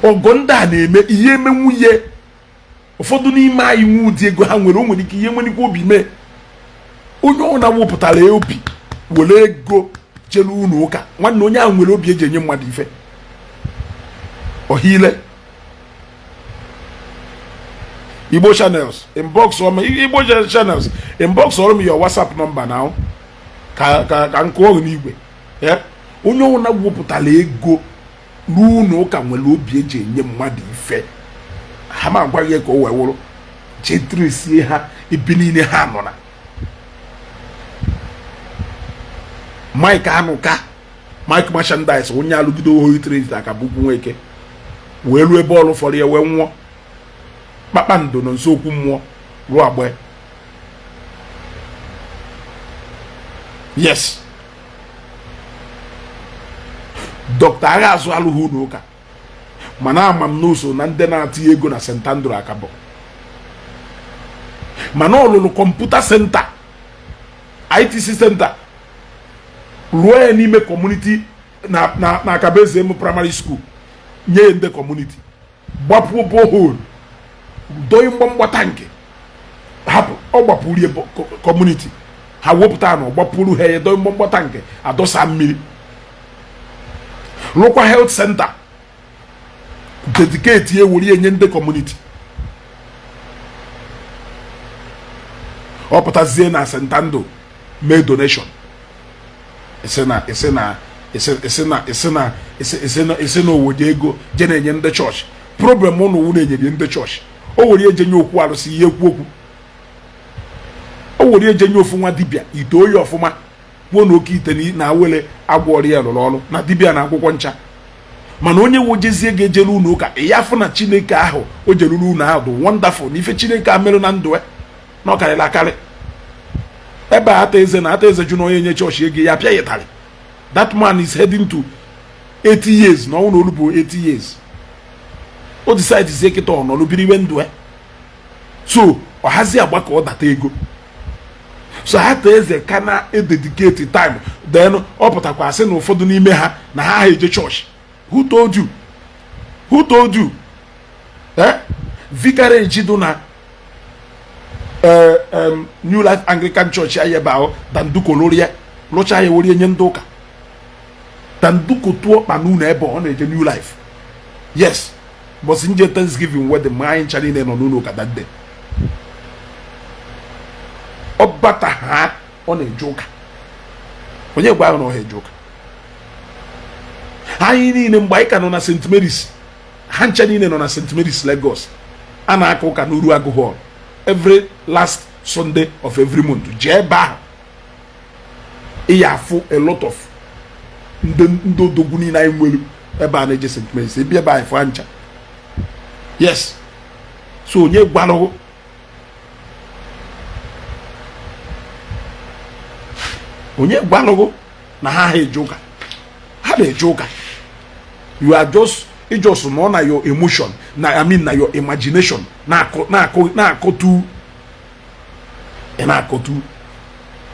ogonda na eme ihe emenwuye ụfọdụ n'ime anyị nwu dị ego ha nwere onwere ike ihe nwenikwa obi mee onye ọ na-wepụtara obi were ego jelu unu ụka nwanne onye ahụ nwere obi eji enye mmadụ ife ohile Igbo channels inbox Igbo channels inbox me your WhatsApp number now ka nko n'igwe onye ọ na-wepụtara ego n'unu ụka nwere obi eji enye mmadụ ife ha ma gwa ya ka o wee wụrụ chetrisie ha ebe niile ha nọ na Mike Anuka Mike merchandise onye alụgide ohi trade aka bụkwu nweke wee ruo ebe ọrụ fọrọ ya wee nwụọ kpakpando nọ nso okwu mmụọ ruo agbe yes Dr. Agha azụ alụghị n'ụka mana ama m n'ụzọ na ndị na-atị ego na St. Andrew akabọ mana ọlụlụ kọmputa center ITC center ruo ya n'ime community na Akabeze m primary school nye ndị community gbapụ borehole doyi mgbamgbata nke hapụ ọ gbapụrụ ya community ha wepụta na gbapụrụ ha ya doyi mgbamgbata nke adọsa mmiri rụkwa health center dedicate ya wuri enye ndị community ọ pụtazie na St. Andrew mee donation ese na owoje ego je na-enye ndị church problem ụnụ wụ na-enye ndị church o were eje nye okwu arụsị ihe ekwu okwu o were eje nye ofu nwa dibịa ite oyi ọfụma kwuo na oke ite na awele agwọrọ ya lụrụ ọrụ na dibịa na akwụkwọ ncha mana onye wojezie ga-ejere unu ụka ya afụ na Chineke ahụ o jeruru unu ahụ dị wonderful na ife Chineke a merụ na ndụ na ọ karịrị akarị ebe ata eze jụ na onye nye chọọchị ego ya pịa ya ịtarị that man is heading to 80 years na ọnwụ na olu bụ 80 years o decide zie kịta ọnọlụ biri iwe ndụ so ọ hazi agba ka ọ data ego so ata eze ka na dedicate time then ọ pụtakwa asị na ụfọdụ n'ime ha na ha eje chọọchị who told you vicarage do na New Life Anglican Church ayeba danduko lorie locha ya wori enye ndị ụka danduko tuo panu na ebe ọ na-eje New Life yes but nje Thanksgiving where the mind challenge no no ka that day obata ha ọ na-eje ụka onye gwa ya na ọ na-eje ụka anyị niile mgbe anyị ka nọ na St. Mary's ha ncha niile nọ na St. Mary's Lagos a na-aka ụka n'Uru Agụ Hall every last Sunday of every month jee ebe ahụ ịya afụ a lot of ndị odogwu niile anyị nwere ebe a na-eje St. Mary's ebi ebe anyị fụ ncha yes so onye gwalụgo na ha eje ụka ha na-eje ụka you are just no na your emotion na na your imagination na akotu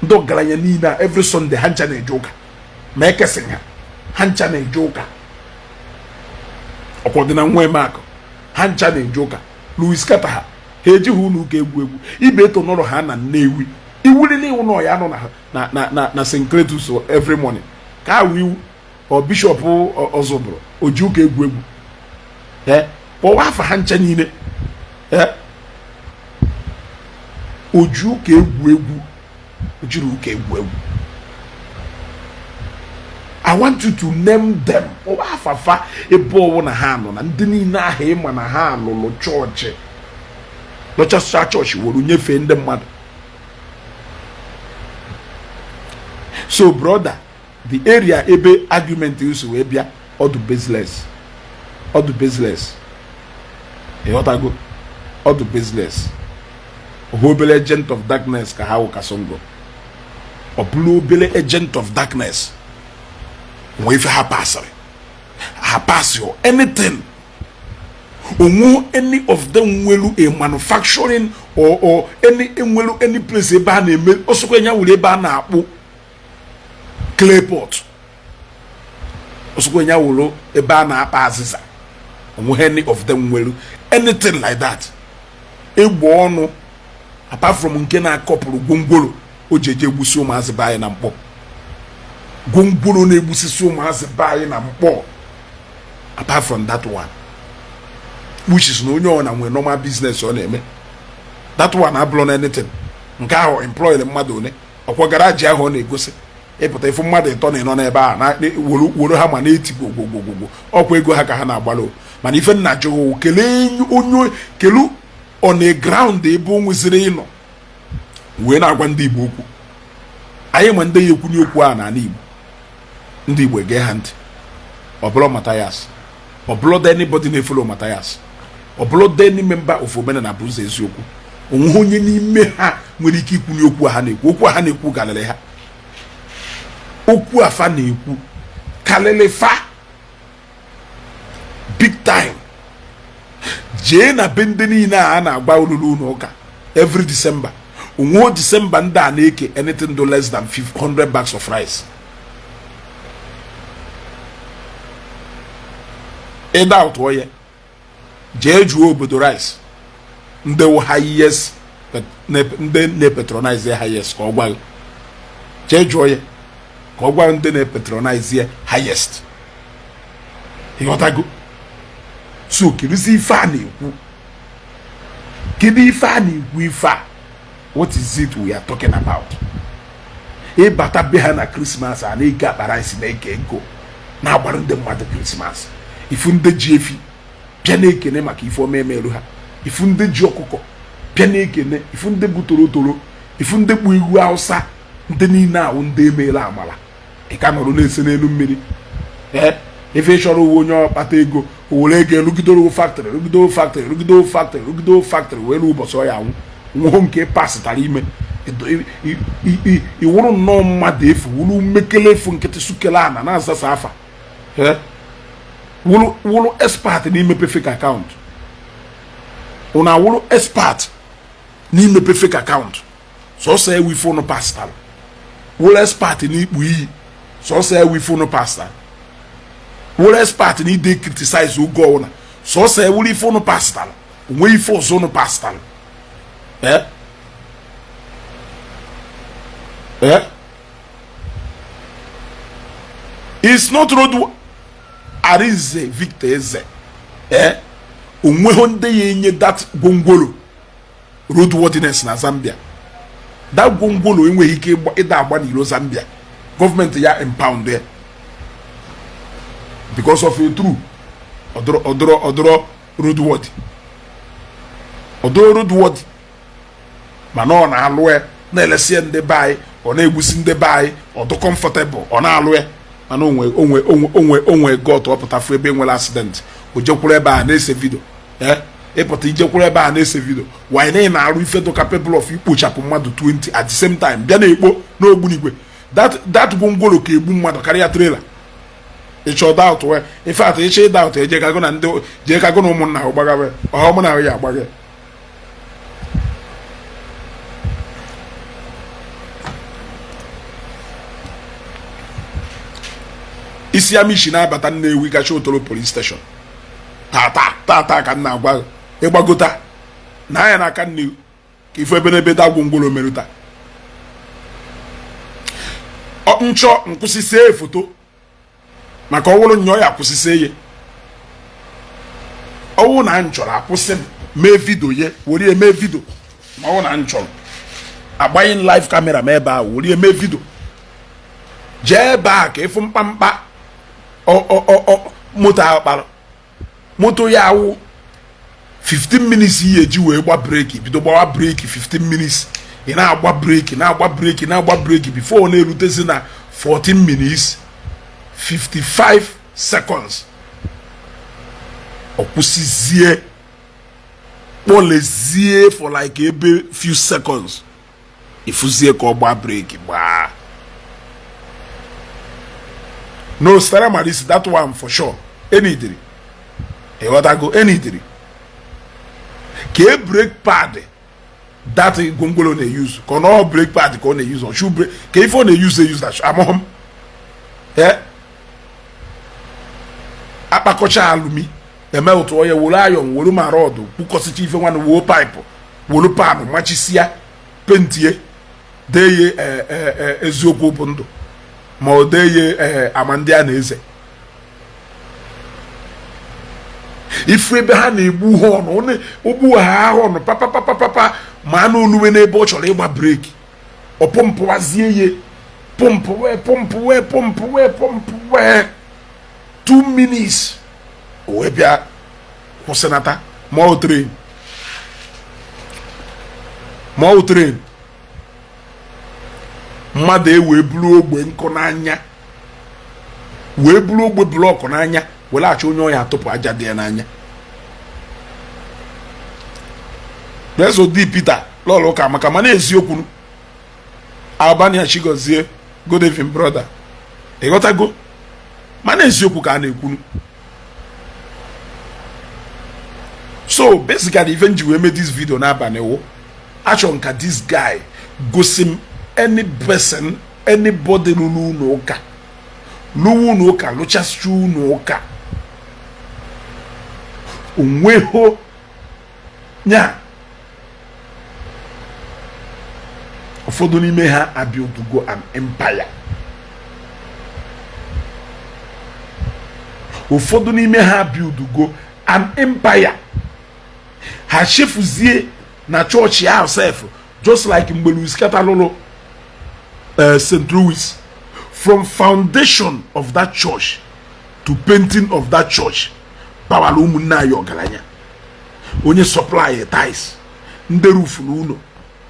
ndị ọgaranya niile every Sunday ha ncha na-eje ụka ma ekesị ha ncha na-eje ụka ọkwọdị na nwa emeakụ ha ncha na-eje ụka Louis Kata ha ejighị unu ụka egwu ibe eto nọrọ ha na Nnewi iwuri n'iwu na ya nọ na St. Cletus every morning ka ha wiwu ọ bishọp Ọzọbụrụ oji ụka egwu kpọwa afa ha ncha niile oji ụka egwu ojiri ụka egwu I want you to name them kpọwa afafa ebe ọwụ na ha nọ na ndị niile ahụ ịma na ha lụrụ chọọchị lọchasịcha chọọchị were nyefee ndị mmadụ. So brother, the area ebe argument is wee bịa ọdụ baseless ịghọtago ọdụ baseless obele agent of darkness ka ha wụ Kasongo ọ bụrụ obele agent of darkness nwee ife ha pasịrị anything onwe any of them nwelu a manufacturing or any place ebe a na-eme osokwa nya were ebe a na-akpụ clay pot osokwa nya wụrụ ebe a na-akpa azịza onwe any of them nwelu anything like that egbo ọnụ apart from nke na-akọpụrụ gwongworo o jeje egbusi ụmụazị be anyị na mkpọ gwongworo na-egbusisi ụmụazị be anyị na mkpọ apart from that one which is na onye ọ na nwee normal business ọ na-eme that one abụrụ na anything nke ahụ employed mmadụ one ọkwa garaji ahụ ọ na-egosi ịpụta ifu mmadụ ịtọ na ịnọ n'ebe a na were ha ma na-eti gwogwogwogwo ọkwa ego ha ka ha na-agbalụ mana ife nna jụụ kelee onye kelu on a ground ebe o nweziri ịnọ wee na-agwa ndị Igbo okwu anyị ma ndị ya ekwunye okwu a n'ala Igbo ndị Igbo gee ha ntị ọ bụrụ Mathias ọ bụrụ anybody na-efolo Mathias ọ bụrụ any member of Omenala bụ ụzọ eziokwu onwe onye n'ime ha nwere ike ikwunye okwu ha na-ekwu okwu ha na-ekwu galịrị ha okwu afa na-ekwu kalịrị fa big time jee na be ndị niile a na-agba olulu n'ụka every December onwe December ndị a na-eke anything do less than 500 bags of rice ịda ụtụ onye jee jụọ obodo rice ndị highest ndị na-patronize highest ka ọ gwa jee jụọ ya ka ọ gwa ndị na-patronize highest ịghọtago so keduzi ife a na-ekwu kedu ife a na-ekwu ife a what is it we are talking about ịbata be ha na Christmas a na-eke akpa rice na-eke ego na-agbara ndị mmadụ Christmas ifu ndị ji efi bịa na-ekene maka ife ọma emerụ ha ifu ndị ji ọkụkọ bịa na-ekene ifu ndị bụ torotoro ifu ndị kpu iwu Hausa ndị niile ahụ ndị emeela amala ị ka nọrọ na-ese n'elu mmiri ife chọrọ uwe onye ọkpata ego owere ego erugidoro factory wee ruo ụbọchị ọ ya anwụ nwụọ nke pasịtara ime iwụrụ nnọọ mmadụ efu wụrụ mmekele efu nkịtị sukele ana na-azasa afa wụrụ expert n'imepe fake account ụna wụrụ expert n'imepe fake account sọsọ ewu ife ụnụ pasịtara wụrụ expert n'ikpu iyi sọsọ ewu ife ụnụ pasịtara wụrụ expert n'ide criticize oge ọwụna sọsọ ewu ife ụnụ pasịtara onwe ife ọzọ ụnụ pasịtara it's not road Arize Victor Eze onweghị ndị ya enye that gwongworo roadworthiness na Zambia that gwongworo enweghị ike ịda agba n'iro Zambia gọọmenti ya impound ya because of a true odoro roadworthy mana ọ na-alụ ya na-elesi ndị be anyị ọ na-egbusi ndị be anyị ọ dị comfortable ọ na-alụ ya mana onwe got ọpụtafu ebe nwere accident o jekwuru ebe a na-ese video ịpụta ijekwuru ebe a na-ese video wanyị na-arụ ife dị capable of ikpochapụ mmadụ 20 at the same time bịa na-ekpo n'ogbunigwe that gwongworo ka egbu mmadụ karịa trailer ịchọ doubt wee ife atụ ịchọ doubt eje kago na ndị jee kago na ụmụnna ahụ gbagawe ọha ụmụnna ahụ ya agbaghe Isiagu Ishi na-abata Nnewi gacha Otoro police station tata ka nna agwa ịgbagota na anya n'aka Nnewi ka ife ebe n'ebe dagwu ngwolo meruta nchọ nkwụsịsị foto maka ọwụrụ nnọọ ya akwụsịsị ye ọwụ na nchọrọ akwụsị mee video ye were eme video ma ọwụ na nchọrọ agbanye live camera ma ebe a were eme video jee ebe a ka ịfụ mkpamkpa moto ahụ kpara moto ya awụ 15 minutes ihe eji wee gba break bido gbawa break 15 minutes ị na-agba break before ọ na-erutezi na 14 minutes 55 seconds ọ kwụsịzie kpọlezie for like ebe few seconds ifuzie ka ọ gba break gbaa no ceremonies that one for sure enidiri go enidiri ka break pad that gongolo na use ka no break pad ka na use on shoe break ka if on use that amom akpakocha alumi eme otu oye wolu ayon wolu marodo kpukosicha ife nwan wo pipe wolu pan machisia pentie deye eziokwu bụ ndụ ma o deye amandi a na-eze ifu ebe ha na-egbu họn ogbu ha họn papa ma na oluwe n'ebe ọ chọrọ ịgba breki ọ pọmpụwazie ye pọmpụwe 2 minutes o wee bịa kwụsịnata ma o train mmadụ ewee buru ogbe nkụ n'anya wee buru ogbe blọkụ n'anya were achọ onye ọya atụpụ aja dị ya n'anya Preso di Peter lọlọ ka maka mana eziokwu Albania Chigozie good evening brother ịghọtago mana eziokwu ka a na-ekwu so basically even ji wee mee this video n'abalị wụ achọ nka this guy gosi m any person anybody n'ụlọ ụka n'ụlọ ụka lụchasị ụlọ ụka onweho nya ụfọdụ n'ime ha abịadugo an empire ụfọdụ n'ime ha abịadugo an empire ha chefuzie na chọọchị ahụ sef just like mgbe Louis Katalolo St. Louis from foundation of that church to painting of that church pawara ụmụnne anyị ọgaranya onye supply ties ndị roof n'ụlọ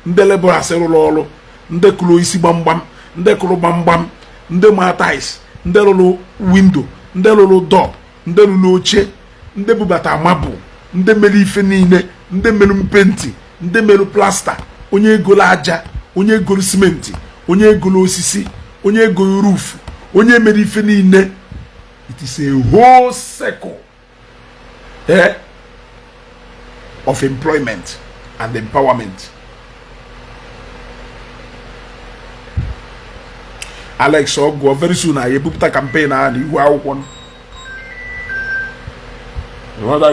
ndị laborers rụrụ ọrụ ndị kụrụ isi gbamgbam ndị kụrụ gbamgbam ndị ma ties ndị rụrụ window ndị rụrụ door ndị rụrụ oche ndị bubata mabụ ndị mere ife niile ndị mere mpenti ndị mere plasta onye egolo aja onye egolo simenti onye egolo osisi onye egolo roof onye mere ife niile it is a whole circle of employment and empowerment. Alex Ogo very soon I ebupụta campaign a n'ihu akwụkwọ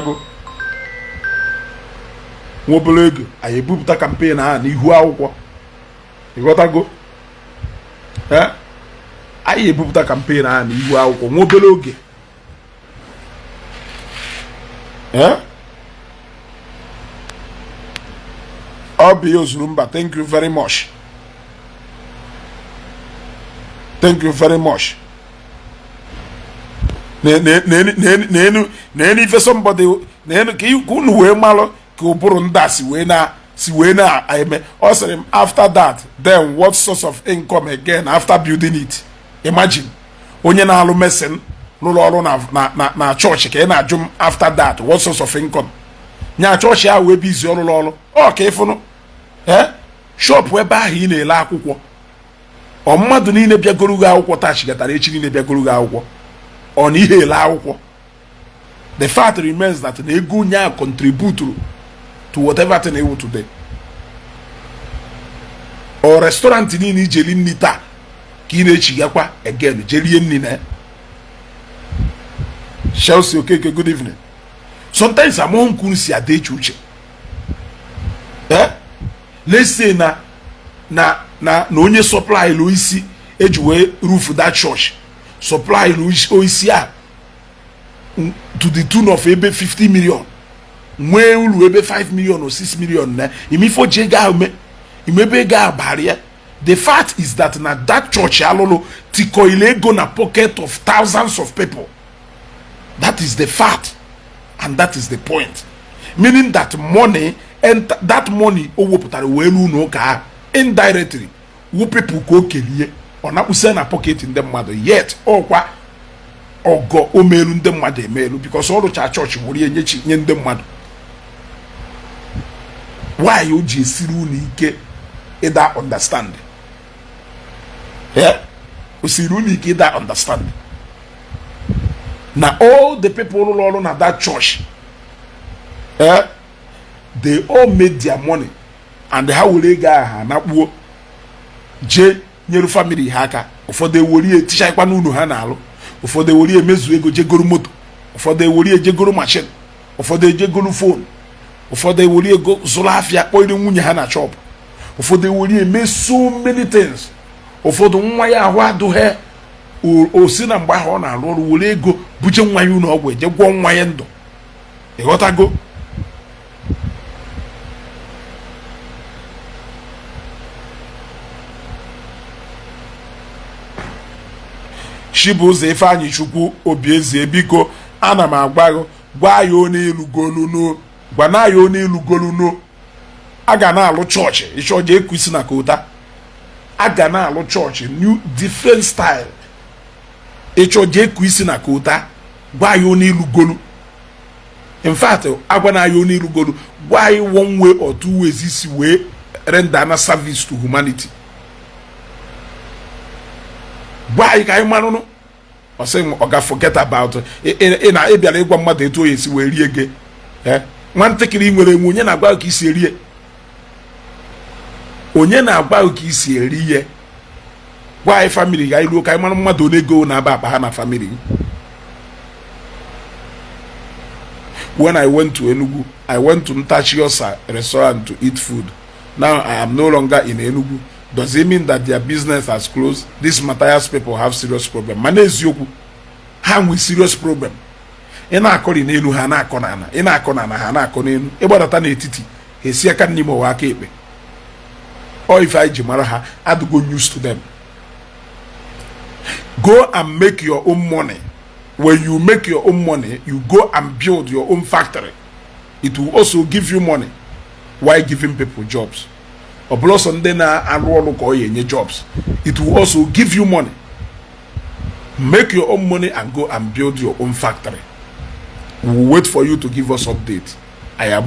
go nwobele ego anyị ebupụta campaign a n'ihu akwụkwọ go anyị ebupụta campaign a n'ihu akwụkwọ nwobele oge Obi Ozurumba, thank you very much. Thank you very much. Nenu if somebody nenu ki kunu we malo ki oburu nda si we na aime. Also after that, then what source of income again after building it? Imagine onye na alu mesen lụrụ ọrụ na church ka na ajum after that what source of income? Nya church ya we busy ọrụ ka ifunu shop ebe ahụ ị na-ele akwụkwọ ọ mmadụ niile bịagoro gị akwụkwọ tachigatara echi niile bịagoro gị akwụkwọ ọ na ihe ele akwụkwọ the fact remains that na ego onye a contribute to whatever thing ewu today or restaurant niile ijeli nni taa ka ị na-echigakwa again jelie nni na Chelsea Okeke good evening sometimes among nkuru si ada eche uche let's say na onye supply lo isi eji wee roof that church supply lo isi a to the tune of ebe 50 million nwee ulu ebe 5 million or 6 million na imifo je ga ume imebe ga baria the fact is that na that church alolo tikoile go na pocket of thousands of people. That is the fact and that is the point. meaning that money and that money o wepụtara wee n'ụlọ ụka indirectly wu people ka o kelie ọ na-akpụsị na pocket ndị mmadụ yet ọkwa ọgọ omelu ndị mmadụ emelu because ọ rụcha chọọchị were nye ndị mmadụ. Why o ji esiri unu ike ịda understand? O siri unu ike ịda understand na all the people rụrụ ọrụ na that church they all made their money and ha were ego aha na kpuo je nyere family ha aka. Ụfọdụ ewere etichaikwa n'ụlọ ha na-alụ, ụfọdụ ewere emezu ego jegoro moto, ụfọdụ ewere ejegoro machine, ụfọdụ ejegoro phone, ụfọdụ ewere ego zụrụ afịa kpọire nwunye ha na chọpụ, ụfọdụ ewere eme so many things. Ụfọdụ nwa ya ahụ adụghị o si na mgbe ahụ ọ na-arụ ọrụ were ego buje nwa ya ụlọ ọgwụ eje gwọọ nwa ya ndụ. Ịghọtago? Chibuzo Ifeanyi Chukwu Obieze, biko ana m agwa gwa ya onye ilugoluno, gwana ya onye ilugoluno. A ga na-alụ chọọchị ịchọje ekwisi na kota. A ga na-alụ chọọchị new different style ịchọje ekwisi na kota. Gwa ya onye ilugolu. In fact, agwana ya onye ilugolu, gwa ya one way or two ways isi wee render na service to humanity. Why ka ịmanụ nụ ọ sị ọ ga forget about ị na ịbịara ịgwa mmadụ etu oyi esi wee rie gị nwantakịrị nwere enwe onye na-agwa ka isi erie, onye na-agwa ka isi eri ihe. Gwa anyị family ga iruo ka ịmanụ mmadụ onye ego na-aba akpa ha na family. When I went to Enugu, I went to Ntachiosa restaurant to eat food. Now I am no longer in Enugu. Does it mean that their business has closed? These Mathias people have serious problem. Mana eziokwu ha nwe serious problem. Ị na-akọrị n'elu ha na-akọ n'ana, ị na-akọ n'ana ha na-akọ n'elu. Ịgbadata n'etiti esi aka n'ime ụwa aka ekpe. Or if I ji mara ha adịgo news to them. Go and make your own money. When you make your own money, you go and build your own factory. It will also give you money while giving people jobs. Or blossom then jobs. It will also give you money. Make your own money and go and build your own factory. We will wait for you to give us update. I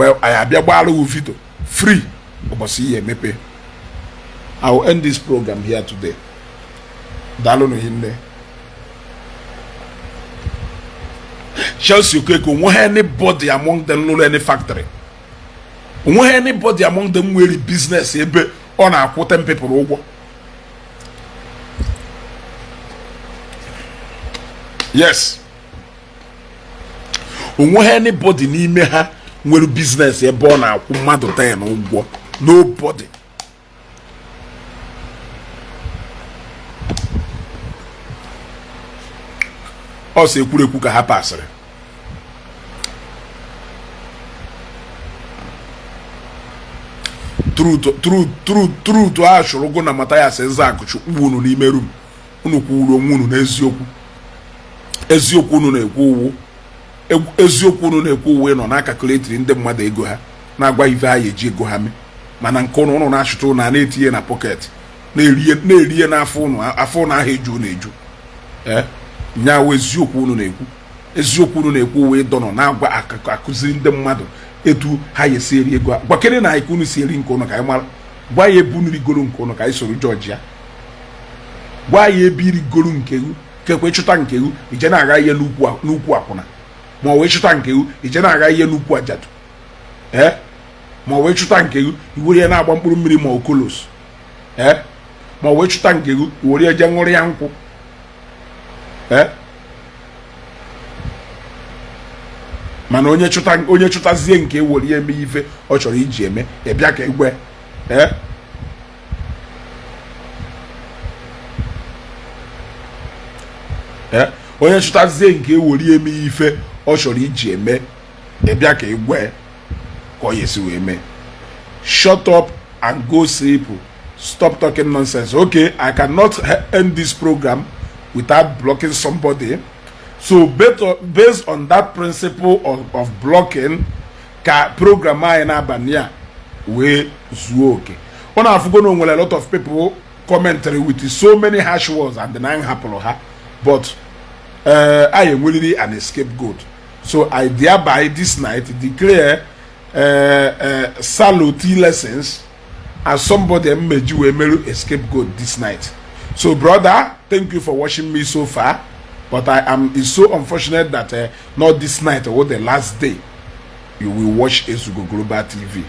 video free. I will end this program here today. Chelsea Okeke, anybody among them know any factory. Anybody among them will business ebe on a quote people over. Yes. Anybody n'ime ha nwere business ebe ọ na-akwụ mmadụ 10 ụgwọ. Nobody. Ọ sị ekwurekwu ka ha pasịrị. Truth a chụrụ gụ na Mathias Ezeaku chukwu unu n'ime room. Unu kwuru onwe unu n'eziokwu. Eziokwu unu na-ekwu uwu. Eziokwu unu na-ekwu uwe nọ na calculator ndị mmadụ ego ha na-agwa ife ha eji ego ha mee. Mana nke unu na-achụta unu na-etinye na pocket na-eriye n'afọ unu afọ na ahụ eju na-eju. Nyawo eziokwu unu na-ekwu. Eziokwu unu na-ekwu uwe dọnọ na-agwa akụziri ndị mmadụ etu ha yesi eri ego. Gwakere na anyị unu si eri nke unu ka anyị mara. Gwa ya ebu nrigoro nke unu ka anyị soro George ya. Gwa ya ebi rigoro nke unu kekwe chụta nke unu ije na-aga ihe n'ukwu akwụna. Ma wee chụta nke unu ije na-aga ihe n'ukwu ajadu. Ma wee chụta nke unu iwere ya na-agba mkpụrụ mmiri ma okolos. Ma wee chụta nke unu iwere ya je ṅụrụ ya nkwụ. Mana onye chụtazie nke ewere ya eme ife ọ chọrọ iji eme bịa ka egwe. Onye chụtazie nke ewere ya eme ife ọ chọrọ iji eme bịa ka egwe ka ọ yesi wee mee. Shut up and go sleep. Stop talking nonsense. Okay, I cannot end this program without blocking somebody. So based on that principle of blocking, ka program anyị n'abalị a wee zuo oke. Ọ na-afụgo na o nwere a lot of people commentary with so many harsh words and then I hapụrụ ha, but I am really an scapegoat. So I thereby this night declare salute lessons as somebody made you a scapegoat this night. So brother, thank you for watching me so far, but it's so unfortunate that not this night or the last day you will watch Ezeaku Global TV.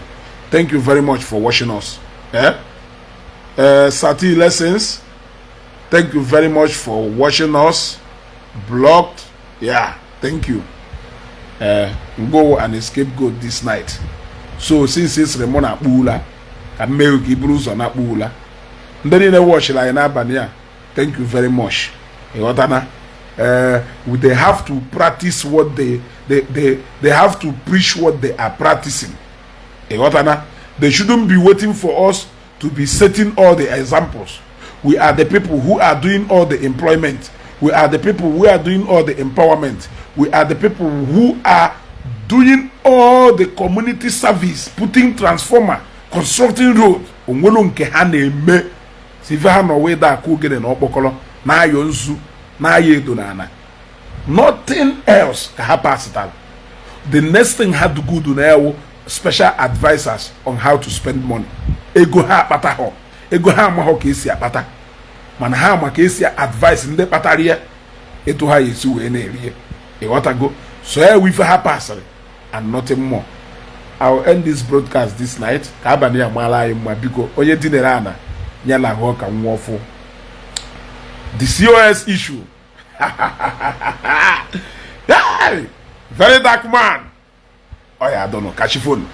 Thank you very much for watching us. Sati lessons, thank you very much for watching us. Blocked, yeah, thank you. Go and scapegoat this night. So since it's Remona Bula, and Melki Bruce on Abula, then in a watch like Nabania, thank you very much. They have to practice what they have to preach what they are practicing. They shouldn't be waiting for us to be setting all the examples. We are the people who are doing all the employment. We are the people who are doing all the empowerment. We are the people who are doing all the community service, putting transformer, constructing road. Onwelo nke ha na-eme sive ha no we da ku gene na okpokolo na ayo nzu na ayo edo na ana. Nothing else ka ha pass it. The next thing had to go to na special advisors on how to spend money. Ego ha akpata ho. Ego ha ama ho ka esi akpata. Mana ha ama ka esi advice ndị kpatara ya eto ha yesi wee na-eri. Go. So here we have passed and nothing more. I'll end this broadcast this night. Kabani amala imma biko onye dinerana nyala ho ka nwofo. The COS issue. Hey, very dark man. Oh yeah, I don't know. Catch your phone.